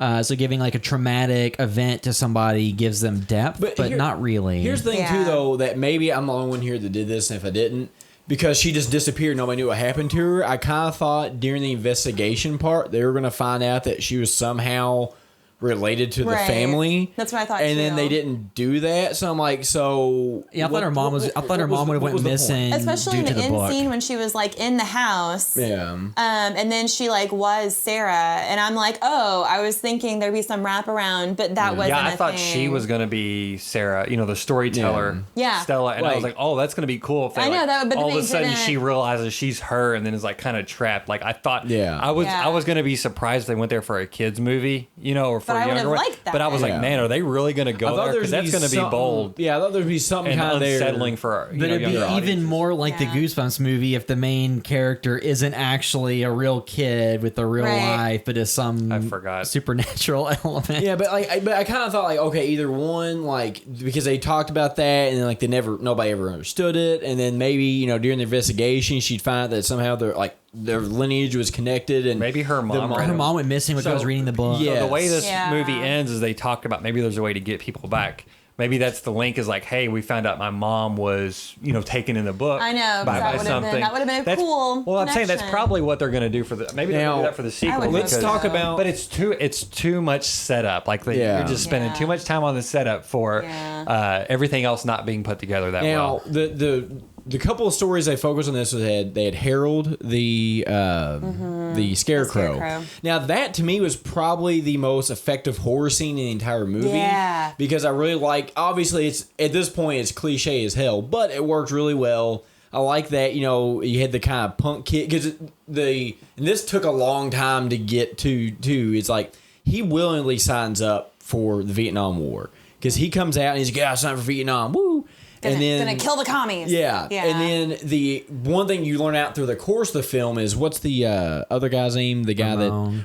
So giving like a traumatic event to somebody gives them depth, but not really. Here's the thing too, though, that maybe I'm the only one here that did this, and if I didn't, because she just disappeared, nobody knew what happened to her. I kind of thought during the investigation part they were going to find out that she was somehow related to the family. That's what I thought. And then they didn't do that, so I'm like, I thought her mom would have went missing, especially in the end scene when she was like in the house. Yeah. And then she like was Sarah, and I'm like, oh, I was thinking there'd be some wraparound, but that wasn't. Yeah, I thought she was gonna be Sarah, the storyteller. Yeah. Stella, and I was like, oh, that's gonna be cool if they, I know that, but all of a sudden didn't. she realizes she's her, and then is like kind of trapped. Like I thought. Yeah. I was gonna be surprised if they went there for a kids movie, or for But I would younger have one. liked that. But I was like, man, are they really going to go there? Because that's going to be bold. Yeah, I thought there'd be something and kind of unsettling for But it'd be younger even audiences. more like the Goosebumps movie if the main character isn't actually a real kid with a real life, but is some supernatural element. Yeah, but I kind of thought like, okay, either one, like because they talked about that and then like nobody ever understood it, and then maybe during the investigation she'd find out that somehow their lineage was connected, and maybe her mom went missing when I was reading the book. Yeah, the way this movie ends is they talked about maybe there's a way to get people back. Maybe that's the link is like, hey, we found out my mom was, taken in the book. I know, by something. That would have been a cool. Well, I'm saying that's probably what they're going to do for the. Maybe they're going to do that for the sequel. Let's talk about. But it's too much setup. Like you're just spending too much time on the setup for everything else not being put together that well. Now the couple of stories they focused on this was they had Harold the Scarecrow. Now that to me was probably the most effective horror scene in the entire movie. Yeah. Because I really like. Obviously, it's at this point it's cliche as hell, but it worked really well. I like that, you had the kind of punk kid because and this took a long time to get to too. It's like he willingly signs up for the Vietnam War because he comes out and he's like, yeah, I signed for Vietnam, woo. Gonna kill the commies. Yeah. And then the one thing you learn out through the course of the film is what's the other guy's name? The guy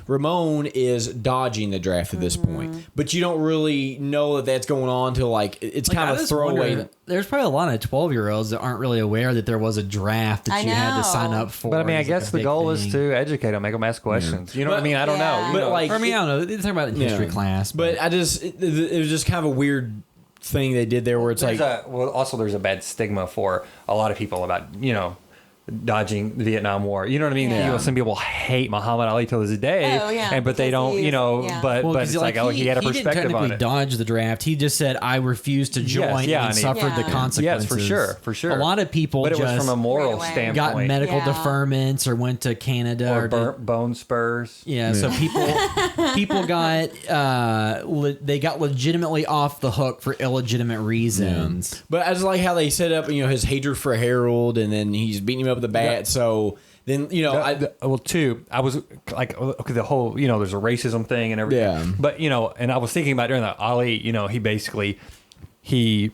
Ramon is dodging the draft at this point. But you don't really know that that's going on till it's kind of a throwaway. There's probably a lot of 12-year-olds that aren't really aware that there was a draft that you had to sign up for. But I mean, I guess the goal is to educate them, make them ask questions. You know what I mean? I don't know. But I don't know. They talk about it in history class. But it was just kind of a weird thing they did there where it's also there's a bad stigma for a lot of people about dodging the Vietnam War. You know what I mean? Yeah. Some people hate Muhammad Ali till this day, but they don't. But it's he had a perspective on it. He didn't technically dodge the draft. He just said, "I refuse to join," and suffered the consequences. Yes, for sure. A lot of people, but it was from a moral standpoint. Got medical deferments or went to Canada or burnt bone spurs. Yeah, so people got they got legitimately off the hook for illegitimate reasons. Yeah. But I just like how they set up his hatred for Harold, and then he's beating him up with the bat. Yeah. So then I was like, okay, the whole there's a racism thing and everything. Yeah. But and I was thinking about during that Ali, he basically he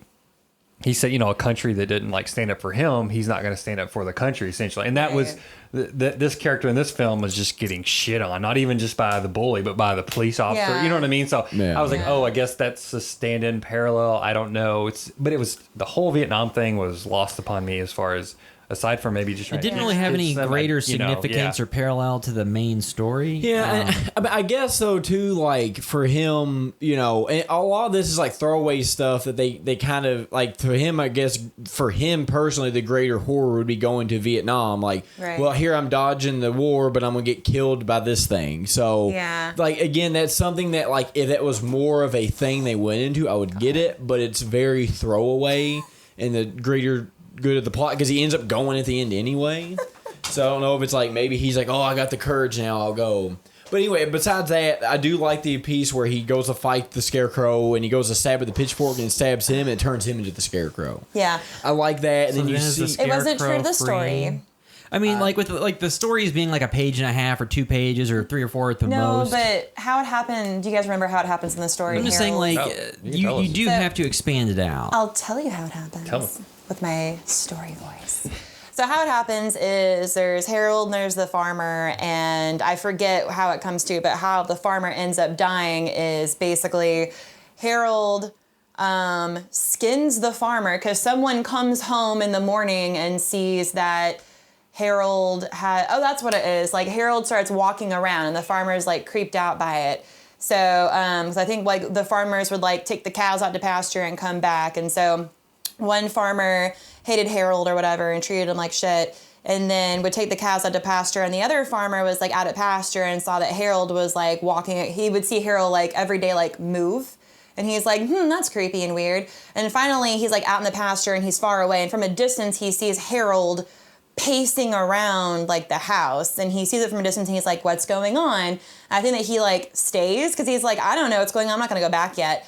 said a country that didn't stand up for him, he's not going to stand up for the country essentially, and that was this character in this film was just getting shit on, not even just by the bully, but by the police officer. Yeah. You know what I mean? So I was like, oh, I guess that's a stand-in parallel. I don't know. But it was the whole Vietnam thing was lost upon me as far as. Aside from maybe just it didn't really have any greater significance or parallel to the main story. Yeah, I guess so too. For him, and a lot of this is throwaway stuff that they kind of to him. I guess for him personally, the greater horror would be going to Vietnam. Well, here I'm dodging the war, but I'm gonna get killed by this thing. So, again, that's something that if that was more of a thing they went into, I would get it. But it's very throwaway in the greater good of the plot because he ends up going at the end anyway. So I don't know if it's maybe he's oh, I got the courage now, I'll go. But anyway, besides that, I do like the piece where he goes to fight the Scarecrow and he goes to stab with the pitchfork and stabs him and it turns him into the Scarecrow. Yeah, I like that. And then you see it wasn't true to the story. I mean, with the stories being a page and a half or 2 pages or 3 or 4 at the most. No, but how it happened? Do you guys remember how it happens in the story? I'm just saying, you do have to expand it out. I'll tell you how it happens. Tell me. With my story voice. So how it happens is there's Harold and there's the farmer, and I forget how it comes to, but how the farmer ends up dying is basically Harold skins the farmer because someone comes home in the morning and sees that Harold that's what it is. Harold starts walking around and the farmer's creeped out by it. So, cause I think the farmers would take the cows out to pasture and come back. And so one farmer hated Harold or whatever and treated him like shit and then would take the cows out to pasture. And the other farmer was out at pasture and saw that Harold was walking. He would see Harold every day move. And he's that's creepy and weird. And finally he's out in the pasture and he's far away. And from a distance he sees Harold pacing around the house, and he sees it from a distance and he's what's going on? And I think that he stays because he's I don't know what's going on. I'm not going to go back yet.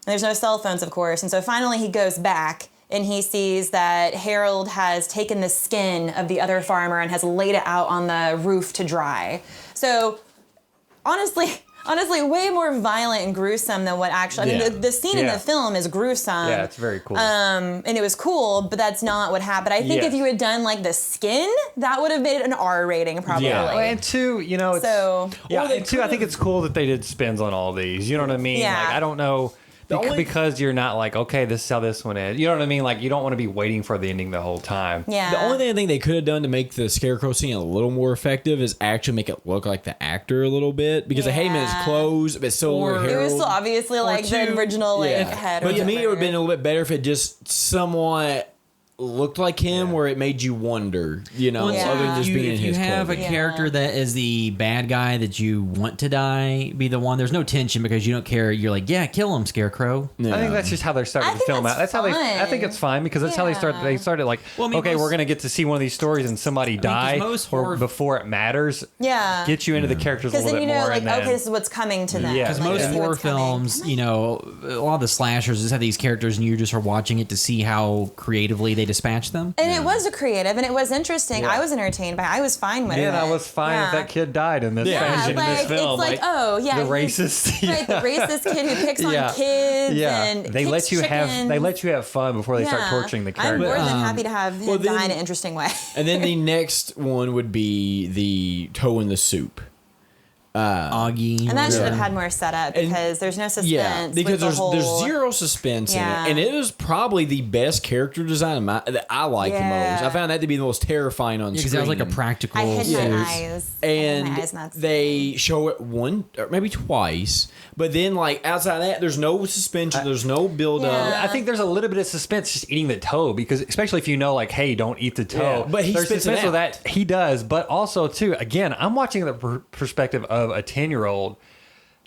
And there's no cell phones, of course. And so finally he goes back and he sees that Harold has taken the skin of the other farmer and has laid it out on the roof to dry. So honestly, way more violent and gruesome than what actually. I mean, the scene in the film is gruesome. Yeah, it's very cool. And it was cool, but that's not what happened. I think if you had done the skin, that would have made it an R rating probably. Yeah, and two, it's, and two, I think it's cool that they did spins on all these. You know what I mean? Yeah. I don't know. Because you're not okay, this is how this one is. You know what I mean? You don't want to be waiting for the ending the whole time. Yeah. The only thing I think they could have done to make the Scarecrow scene a little more effective is actually make it look like the actor a little bit. Because the Heyman's clothes, but still Harold. It was still obviously the original head. But to me, it would have been a little bit better if it just somewhat looked like him where it made you wonder, you know, Yeah. other than just being in if his you have clothing. a character that is the bad guy that you want to die, be the one. There's no tension because you don't care. You're like, yeah, kill him, Scarecrow. Yeah. I think that's just how they're starting I to think film out. that's That's how they. I think fun. it's fine because that's how they started. They started like, Well, I mean, okay, most- we're gonna get to see one of these stories and somebody 'cause die most or horror- before it matters. Yeah. Get you into the characters a Because little then bit you know, more. like, and then, okay, this is what's coming to them. Yeah. Because Like, most this is horror what's coming. films, you know, a lot of the slashers just have these characters, and you just are watching it to see how creatively they dispatch them. And it was a creative, and it was interesting. I was entertained by it. I was fine with it. man, I was fine if Yeah. that kid died in this Yeah. fashion in like, this film. it's like, oh, yeah. the he's- racist. Right, the racist kid who picks Yeah. on kids Yeah, and they kicks let you have chickens. fun before they start Yeah. torturing the I'm character. more than happy to have him well, then- die in an interesting way. And then the next one would be the toe in the soup. Augie. And that should Yeah. have had more setup And- because there's no suspense. Yeah, because with the there's whole, zero suspense Yeah. in it, and it is probably the best character design that I like the Yeah. most. I found that to be the most terrifying on because screen. that was like a practical. I hid Yes. my eyes. I hid And my eyes in that they show it one or maybe twice, but then like outside of that, there's no suspension, there's no build up. Yeah. I think there's a little bit of suspense just eating the toe because especially if you know like, hey, don't eat the toe. Yeah, but he there's spits it suspense with out. that. He does, but also too. Again, I'm watching the perspective of a 10-year-old.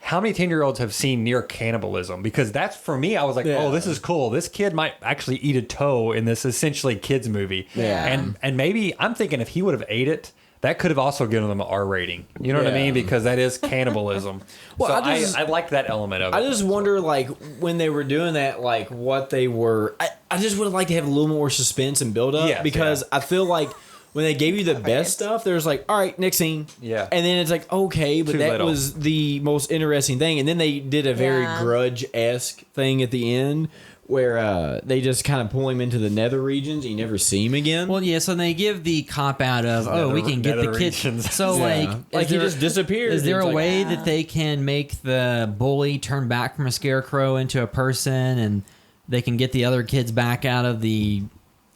How many 10-year-olds have seen near cannibalism? Because that's for me. I was like, Yeah. oh, this is cool. This kid might actually eat a toe in this essentially kids movie. Yeah. And maybe I'm thinking if he would have ate it. That could have also given them an R rating. You know what I Yeah. mean? Because that is cannibalism. Well, so I just- I like that element of it. I just wonder, like, when they were doing that, like, what they were. I just would have liked to have a little more suspense and build up Yes, because I feel like when they gave you the best stuff, there's like, all right, next scene. Yeah. And then it's like, okay, but Too that little. was the most interesting thing. And then they did a very Yeah. Grudge-esque thing at the end where they just kind of pull him into the nether regions and you never see him again. Well, yeah, so they give the cop out of, oh, we can get the nether kids. regions. So, Yeah. like, Like, is he there- just disappeared. Is there It's a like- way that they can make the bully turn back from a scarecrow into a person and they can get the other kids back out of the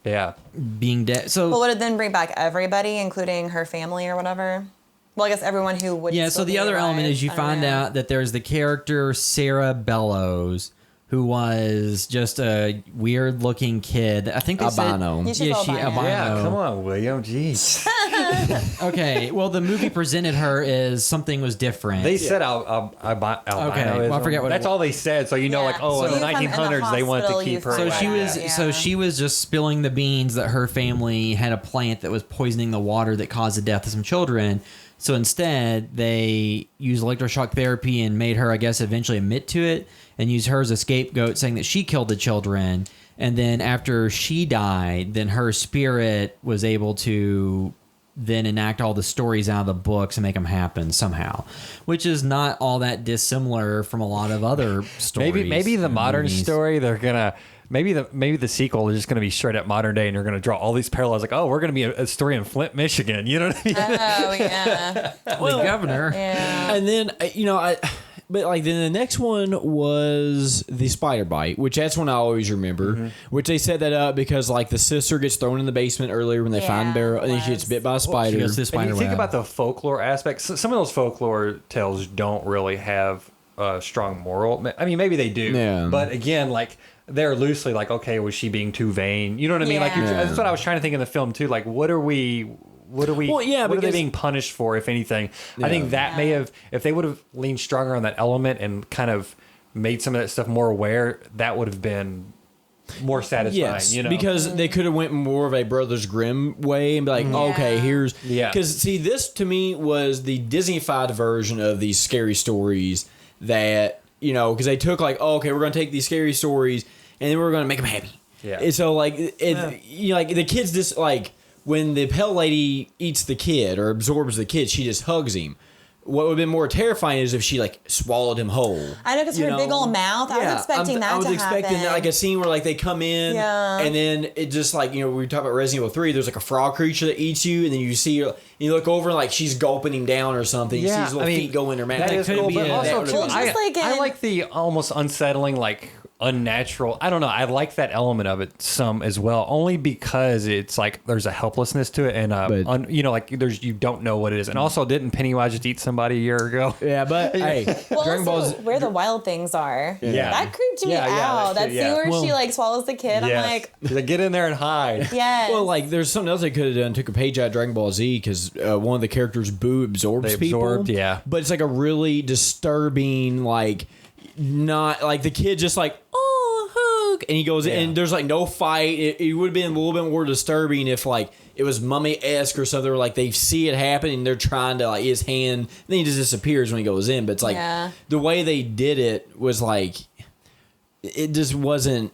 Yeah. being dead? So, Well, would it then bring back everybody, including her family or whatever? Well, I guess everyone who would. yeah, so still the be other alive. element is you I don't find know. out that there's the character Sarah Bellows, who was just a weird looking kid. I think they Albino. said, You should go albino. Yeah, come on, William. Jeez. Okay, well, the movie presented her as something was different. They said albinism. Okay, well, I forget what it That's was. all they said. So you know, Yeah. like, oh, in So the you come in the 1900s, they wanted to hospital, you keep her. find So like she out. was that. Yeah. so she was just spilling the beans that her family had a plant that was poisoning the water that caused the death of some children. So instead, they used electroshock therapy and made her, I guess, eventually admit to it and use her as a scapegoat, saying that she killed the children. And then after she died, then her spirit was able to then enact all the stories out of the books and make them happen somehow, which is not all that dissimilar from a lot of other stories. Maybe the and modern movies. story they're gonna maybe the sequel is just gonna be straight up modern day and you're gonna draw all these parallels like, oh, we're gonna be a story in Flint, Michigan. You know what I mean? Oh yeah, The governor. yeah. And then but like then the next one was the spider bite, which that's one I always remember. Which they set that up because like the sister gets thrown in the basement earlier when they find Yeah, Beryl, and then it she gets was. bit by a She spider. goes to the And spider you think web. about the folklore aspects. Some of those folklore tales don't really have a strong moral. I mean, maybe they do. Yeah. But again, like they're loosely like, okay, was she being too vain? You know what I mean? Like Yeah. that's what I was trying to think in the film too. Like, what are we? Well, yeah, what are they because- being punished for, if anything? I think that may have, if they would have leaned stronger on that element and kind of made some of that stuff more aware, that would have been more satisfying. Yes, you know, because they could have went more of a Brothers Grimm way and be like, okay, here's Yeah. Because see, this to me was the Disney-fied version of these scary stories that because they took like, oh, okay, we're gonna take these scary stories and then we're gonna make them happy. Yeah. And so like, like the kids just like when the Pale Lady eats the kid or absorbs the kid, she just hugs him. What would have been more terrifying is if she like swallowed him whole. I know because her big old mouth. I was expecting that to happen. I was expecting like a scene where like they come in, Yeah. and then it just like we talk about Resident Evil 3. There's like a frog creature that eats you, and then you see her, and you look over and like she's gulping him down or something. You see his little feet go in her mouth. That is could cool, be but a- also that too, Well, just like I in- like the almost unsettling like unnatural. I don't know. I like that element of it some as well, only because it's like there's a helplessness to it, and you know, like there's you don't know what it is. And also, didn't Pennywise just eat somebody a year ago? Yeah, but hey, well, Dragon Ball's where the wild things are. Yeah. That creeped me Yeah, out. that That shit, scene where Well, she like swallows the kid. Yes. I'm like, She's like, get in there and hide. yes. well, like there's something else they could have done. Took a page out of Dragon Ball Z because one of the characters, Boo, absorbs They people. absorbed, yeah. But it's like a really disturbing, like not like the kid just like hug, and he goes in, and there's like no fight. It would have been a little bit more disturbing if like it was Mummy-esque or something. Where, like they see it happen and they're trying to like his hand, then he just disappears when he goes in. But it's like the way they did it was like it just wasn't.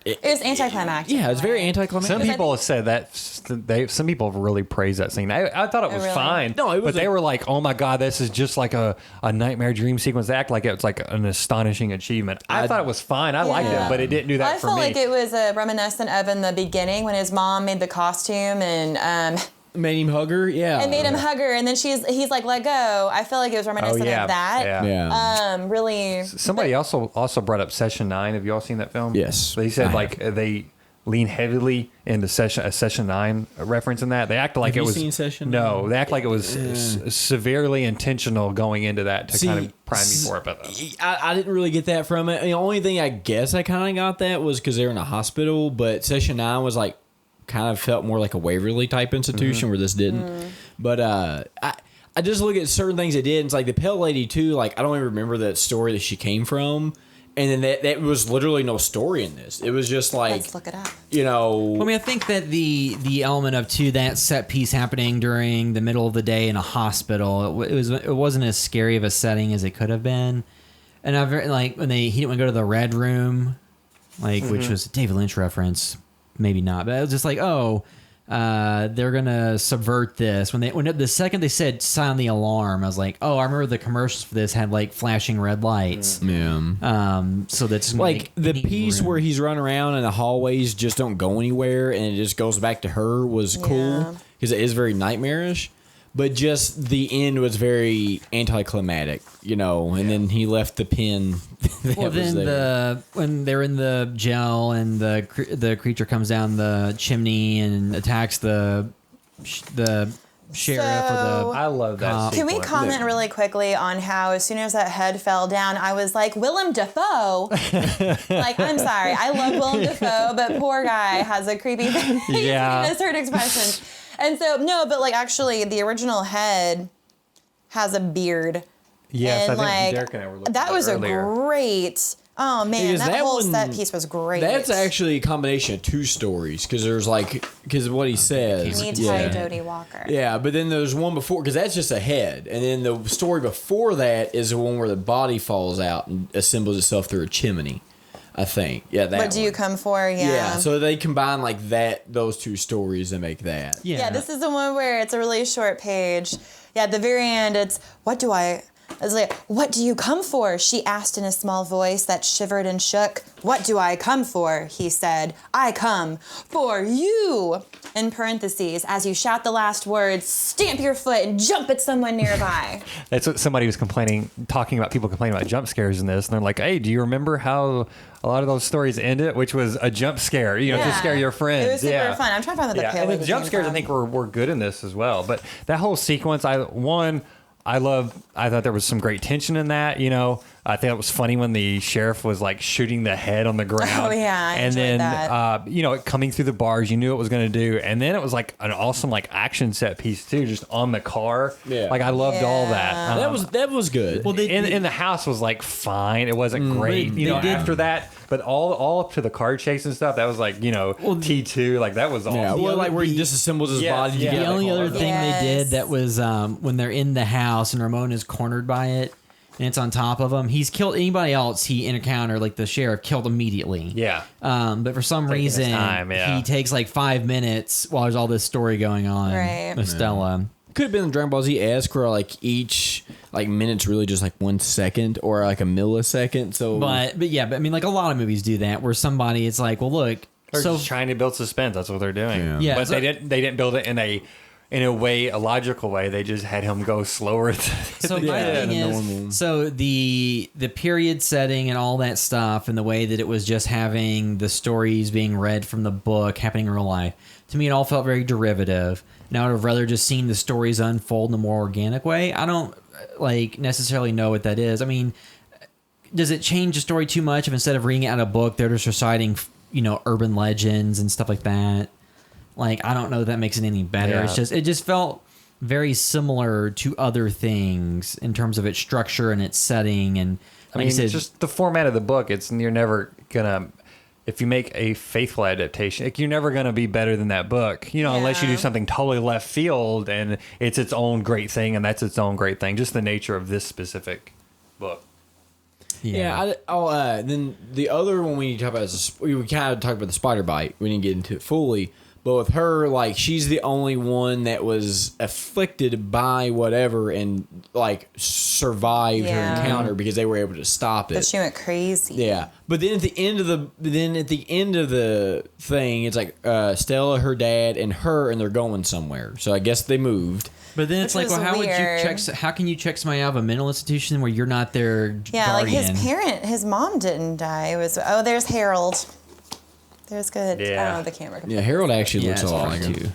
it was anticlimactic. Yeah, it's very anticlimactic. Some people have said that some people have really praised that scene. I thought it was really? fine. No, it was but they were like, "Oh my god, this is just like a nightmare dream sequence." They act like it's like an astonishing achievement. I thought it was fine. I liked it, but it didn't do that I for felt me. like it was reminiscent of in the beginning when his mom made the costume and made him hug her. Yeah, and made him hug her, and then he's like, "Let go." I feel like it was reminiscent of that. Yeah. Really. Somebody also brought up Session 9. Have you all seen that film? Yes. They said I like they lean heavily into Session 9 reference in that. They act like Have it you was seen Session No, 9? they act like it was severely intentional going into that to kind of prime me for it. But I didn't really get that from it. The only thing I guess I kind of got that was because they were in a hospital, but Session 9 was like kind of felt more like a Waverly type institution where this didn't. But I just look at certain things they did. And it's like the Pale Lady too. Like I don't even remember that story that she came from. And then that was literally no story in this. It was just like, Let's look it up. you know. I mean, I think that the element of that set piece happening during the middle of the day in a hospital, it wasn't as scary of a setting as it could have been. And I very like when he didn't go to the Red Room, like which was a David Lynch reference, maybe not, but it was just like, they're gonna subvert this. When the second they said sound the alarm, I was like, oh, I remember the commercials for this had like flashing red lights. Yeah. So that's Like the piece where he's running around and the hallways just don't go anywhere and it just goes back to her was cool because it is very nightmarish. But just the end was very anticlimactic, you know. And then he left the pin. Well, then when they're in the jail and the creature comes down the chimney and attacks the sheriff or the. I love that. Can we sequence. comment really quickly on how as soon as that head fell down, I was like, Willem Dafoe? Like, I'm sorry. I love Willem Dafoe, but poor guy has a creepy face Yeah. and a certain expression. And so, no, but like actually the original head has a beard. Yes, and I think like, Derek and I were looking that at was it earlier. a great. Oh man, Because that that whole one- set piece was great. That's actually a combination of two stories because there's like because what he says. Nietzsche, Dodie Walker. Yeah, but then there's one before because that's just a head, and then the story before that is the one where the body falls out and assembles itself through a chimney. I think. Yeah, that. What do you one. come for? Yeah, so they combine like those two stories and make that. Yeah, this is the one where it's a really short page. Yeah, at the very end, it's like, what do you come for? She asked in a small voice that shivered and shook. What do I come for? He said. I come for you. In parentheses, as you shout the last words, stamp your foot and jump at someone nearby. That's what somebody was talking about people complaining about jump scares in this. And they're like, hey, do you remember how a lot of those stories ended? Which was a jump scare, to scare your friends. It was super fun. I'm trying to find the Pale And Lady the jump came scares, I from. think, were good in this as well. But that whole sequence, I thought there was some great tension in that, I think it was funny when the sheriff was like shooting the head on the ground. Oh, yeah, I and enjoyed then, that. it coming through the bars, you knew what it was going to do. And then it was like an awesome like action set piece too, just on the car. Yeah. Like I loved all that. That was good. Well, in the house was like fine. It wasn't great, they did- after that, but all up to the car chase and stuff, that was like, T2, like that was awesome. yeah, well, like where he disassembles his Yes, body. yeah. The together. only other thing Yes. they did that was when they're in the house and Ramon is cornered by it and it's on top of him. He's killed anybody else he encountered, like the sheriff, killed immediately. Yeah. But for some Taking his reason, time, yeah. he takes like 5 minutes while there's all this story going on Right. with Stella. Could have been Dragon Ball Z-esque where like each like minute's really just like 1 second or like a millisecond. So, But I mean, like a lot of movies do that where somebody, it's like, well, look, They're so just trying to build suspense. That's what they're doing. Yeah. Yeah, But so- they didn't build it in a in a logical way, they just had him go slower. So my thing is, so the period setting and all that stuff, and the way that it was just having the stories being read from the book happening in real life, to me it all felt very derivative. And I would have rather just seen the stories unfold in a more organic way. I don't necessarily know what that is. I mean, does it change the story too much if instead of reading it out of a book, they're just reciting, urban legends and stuff like that? Like, I don't know that makes it any better. Yeah. It just felt very similar to other things in terms of its structure and its setting. And like I mean, said, just the format of the book, you're never gonna, if you make a faithful adaptation, you're never gonna be better than that book, unless you do something totally left field and it's its own great thing, and that's its own great thing. Just the nature of this specific book. Yeah. Then the other one we talk about is we kind of talked about the spider bite. We didn't get into it fully. But with her, she's the only one that was afflicted by whatever and, survived her encounter because they were able to stop it. But she went crazy. Yeah. But then at the end of the thing, it's Stella, her dad, and her, and they're going somewhere. So I guess they moved. But then it's how can you check somebody out of a mental institution where you're not their guardian? His mom didn't die. There's Harold. There's good. Yeah. The camera. Yeah, Harold actually looks a lot like him too.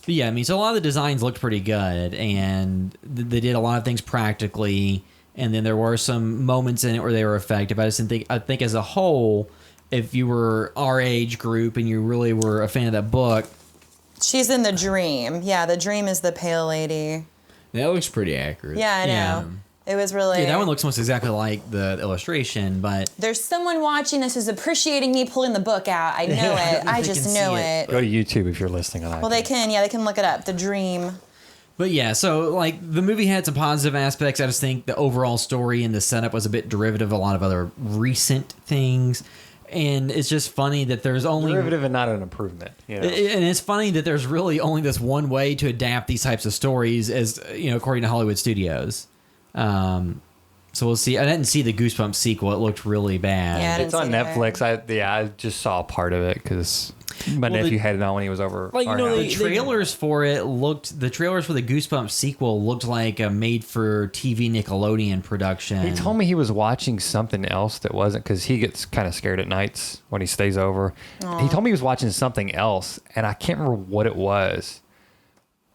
But yeah, I mean, so a lot of the designs looked pretty good, and they did a lot of things practically, and then there were some moments in it where they were effective. I think as a whole, if you were our age group and you really were a fan of that book. She's in the dream. Yeah, the dream is the pale lady. That looks pretty accurate. Yeah, I know. Yeah. It was really... Yeah, that one looks almost exactly like the illustration, but... There's someone watching us who's appreciating me pulling the book out. I know it. I just know it. Go to YouTube if you're listening on iTunes. Well, they can. Yeah, they can look it up. The Dream. But yeah, so, the movie had some positive aspects. I just think the overall story and the setup was a bit derivative of a lot of other recent things. And it's just funny that there's only... Derivative and not an improvement. And it's funny that there's really only this one way to adapt these types of stories as, according to Hollywood studios. So we'll see. I didn't see the Goosebumps sequel. It looked really bad. Yeah, it's on Netflix. I just saw part of it because my nephew had it on when he was over. The trailers for it the trailers for the Goosebumps sequel looked like a made-for-TV Nickelodeon production. He told me he was watching something else that wasn't, because he gets kind of scared at nights when he stays over. Aww. He told me he was watching something else, and I can't remember what it was,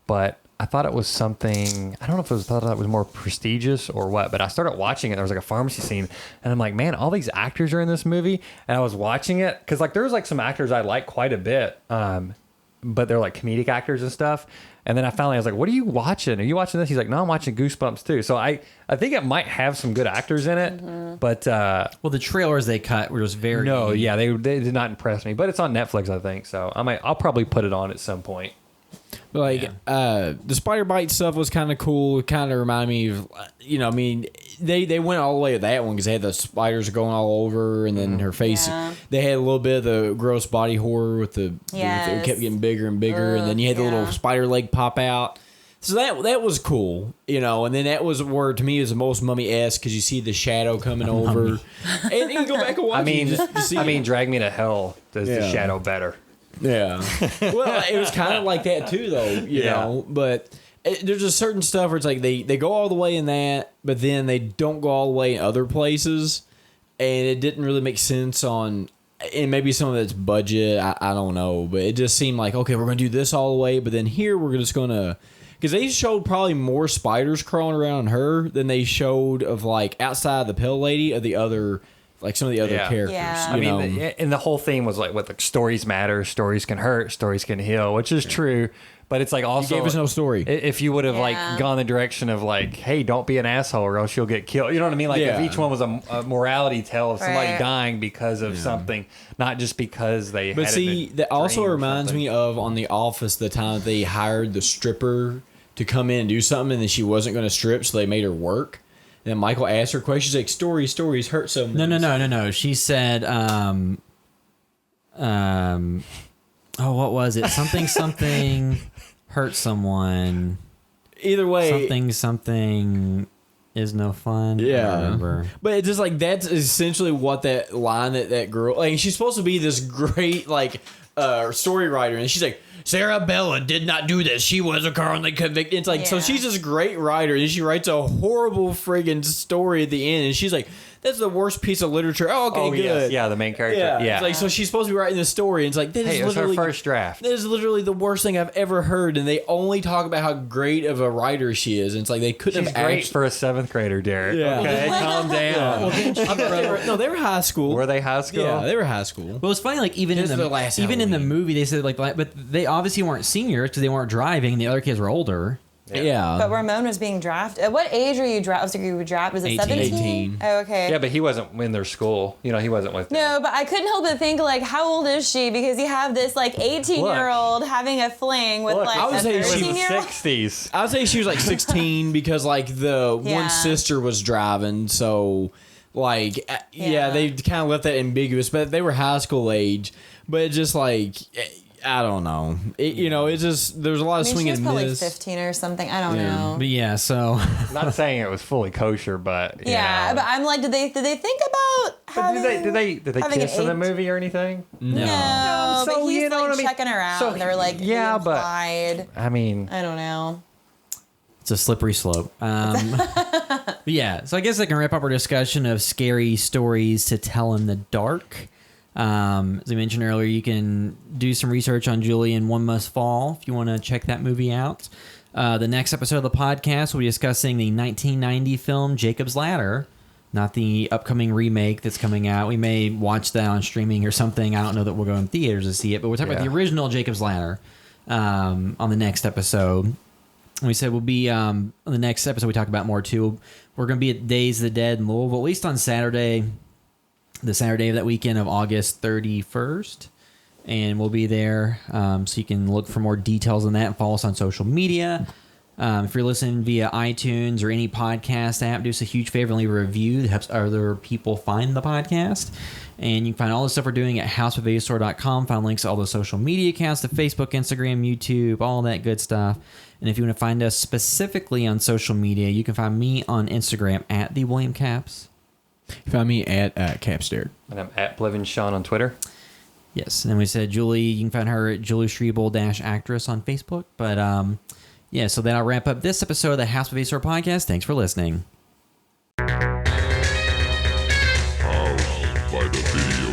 but I thought it was something, I don't know if thought it was more prestigious or what, but I started watching it. There was a pharmacy scene, and I'm like, man, all these actors are in this movie. And I was watching it because there was some actors I like quite a bit, but they're comedic actors and stuff. And then I was like, what are you watching? Are you watching this? He's like, no, I'm watching Goosebumps too. So I think it might have some good actors in it, but the trailers they cut were just very... No, yeah, they did not impress me, but it's on Netflix, I think. So I'll probably put it on at some point. But the spider bite stuff was kind of cool. It kind of reminded me of, they went all the way to that one because they had the spiders going all over, and then her face. Yeah. They had a little bit of the gross body horror with it kept getting bigger and bigger, and then you had the little spider leg pop out. So that was cool, and then that was where to me is the most Mummy-esque because you see the shadow coming over, and you go back and watch. Drag Me to Hell does the shadow better. Yeah. Well, it was kind of like that too, though, you know. But there's a certain stuff where it's they go all the way in that, but then they don't go all the way in other places, and it didn't really make sense and maybe some of it's budget. I don't know, but it just seemed like, okay, we're gonna do this all the way, but then here we're just gonna, because they showed probably more spiders crawling around her than they showed of outside the Pale Lady of the other. Some of the other characters. Yeah. I mean, and the whole theme was stories matter, stories can hurt, stories can heal, which is true. But it's also... You gave us no story. If you would have gone the direction of hey, don't be an asshole or else you'll get killed. You know what I mean? If each one was a morality tale of somebody dying because of something, not just because they But see, that also reminds me of on The Office, the time they hired the stripper to come in and do something, and then she wasn't going to strip, so they made her work. And then Michael asked her questions stories hurt so much. No. She said, what was it? Something hurt someone. Either way. Something is no fun. Yeah. I don't remember. But it's just that's essentially what that line that girl, she's supposed to be this great, story writer, and she's like, Sarah Bella did not do this. She was a currently convicted. It's like, so she's this great writer, and she writes a horrible friggin' story at the end, and she's like, that's the worst piece of literature. Oh, okay, good. Yes. Yeah, the main character. Yeah. It's like, so she's supposed to be writing this story, and it's like, Hey, it was her first draft. That is literally the worst thing I've ever heard, and they only talk about how great of a writer she is, and it's like, they couldn't She's have great for a 7th grader, Derek. Yeah. Okay, calm down. No, they were high school. Were they high school? Yeah, they were high school. Well, it's funny, like even in Just the last in the Halloween. movie, they said like, but they obviously weren't seniors because they weren't driving, and the other kids were older. Yeah. But Ramon was being drafted. At what age were you drafted? Was it 17? 18. Oh, okay. Yeah, but he wasn't in their school. You know, he wasn't with them. No, but I couldn't help but think, like, how old is she? Because you have this, like, 18-year-old having a fling with, Look, like, I would a say she was It was the 13-year-old. 60s. I would say she was like 16 because like the Yeah. one sister was driving, so like Yeah. they kind of left that ambiguous, but they were high school age. But it just like I don't know, it's just there's a lot of I mean, swing she was and probably miss. 15 or something. I don't know. But yeah, so Not saying it was fully kosher, but you Yeah, know. but I'm like, did they think about But having? did they having kiss an in the age- movie or anything? no. No, So, but he's you know like what I mean? checking her out, So, and they're like, yeah, but- implied. I mean, I don't know. It's a slippery slope. But yeah, so I guess I can wrap up our discussion of scary stories to tell in the dark. As I mentioned earlier, you can do some research on Julie and One Must Fall if you want to check that movie out. The next episode of the podcast, we'll be discussing the 1990 film Jacob's Ladder, not the upcoming remake that's coming out. We may watch that on streaming or something. I don't know that we'll go in theaters to see it, but we're talking about the original Jacob's Ladder on the next episode. And we said we'll be on the next episode. We talk about more too. We're going to be at Days of the Dead in Louisville, at least on Saturday, the Saturday of that weekend of August 31st, and we'll be there. So you can look for more details on that and follow us on social media. If you're listening via iTunes or any podcast app, do us a huge favor and leave a review that helps other people find the podcast. And you can find all the stuff we're doing at houseofvideostore.com. Find links to all the social media accounts, to Facebook, Instagram, YouTube, all that good stuff. And if you want to find us specifically on social media, you can find me on Instagram at the William Caps. You find me at Capstared. and I'm at Blevin Sean on Twitter. Yes, and then we said Julie. You can find her at Julie Schriebel -actress on Facebook. But yeah, so that'll wrap up this episode of the House of A Store podcast. Thanks for listening. House by the Video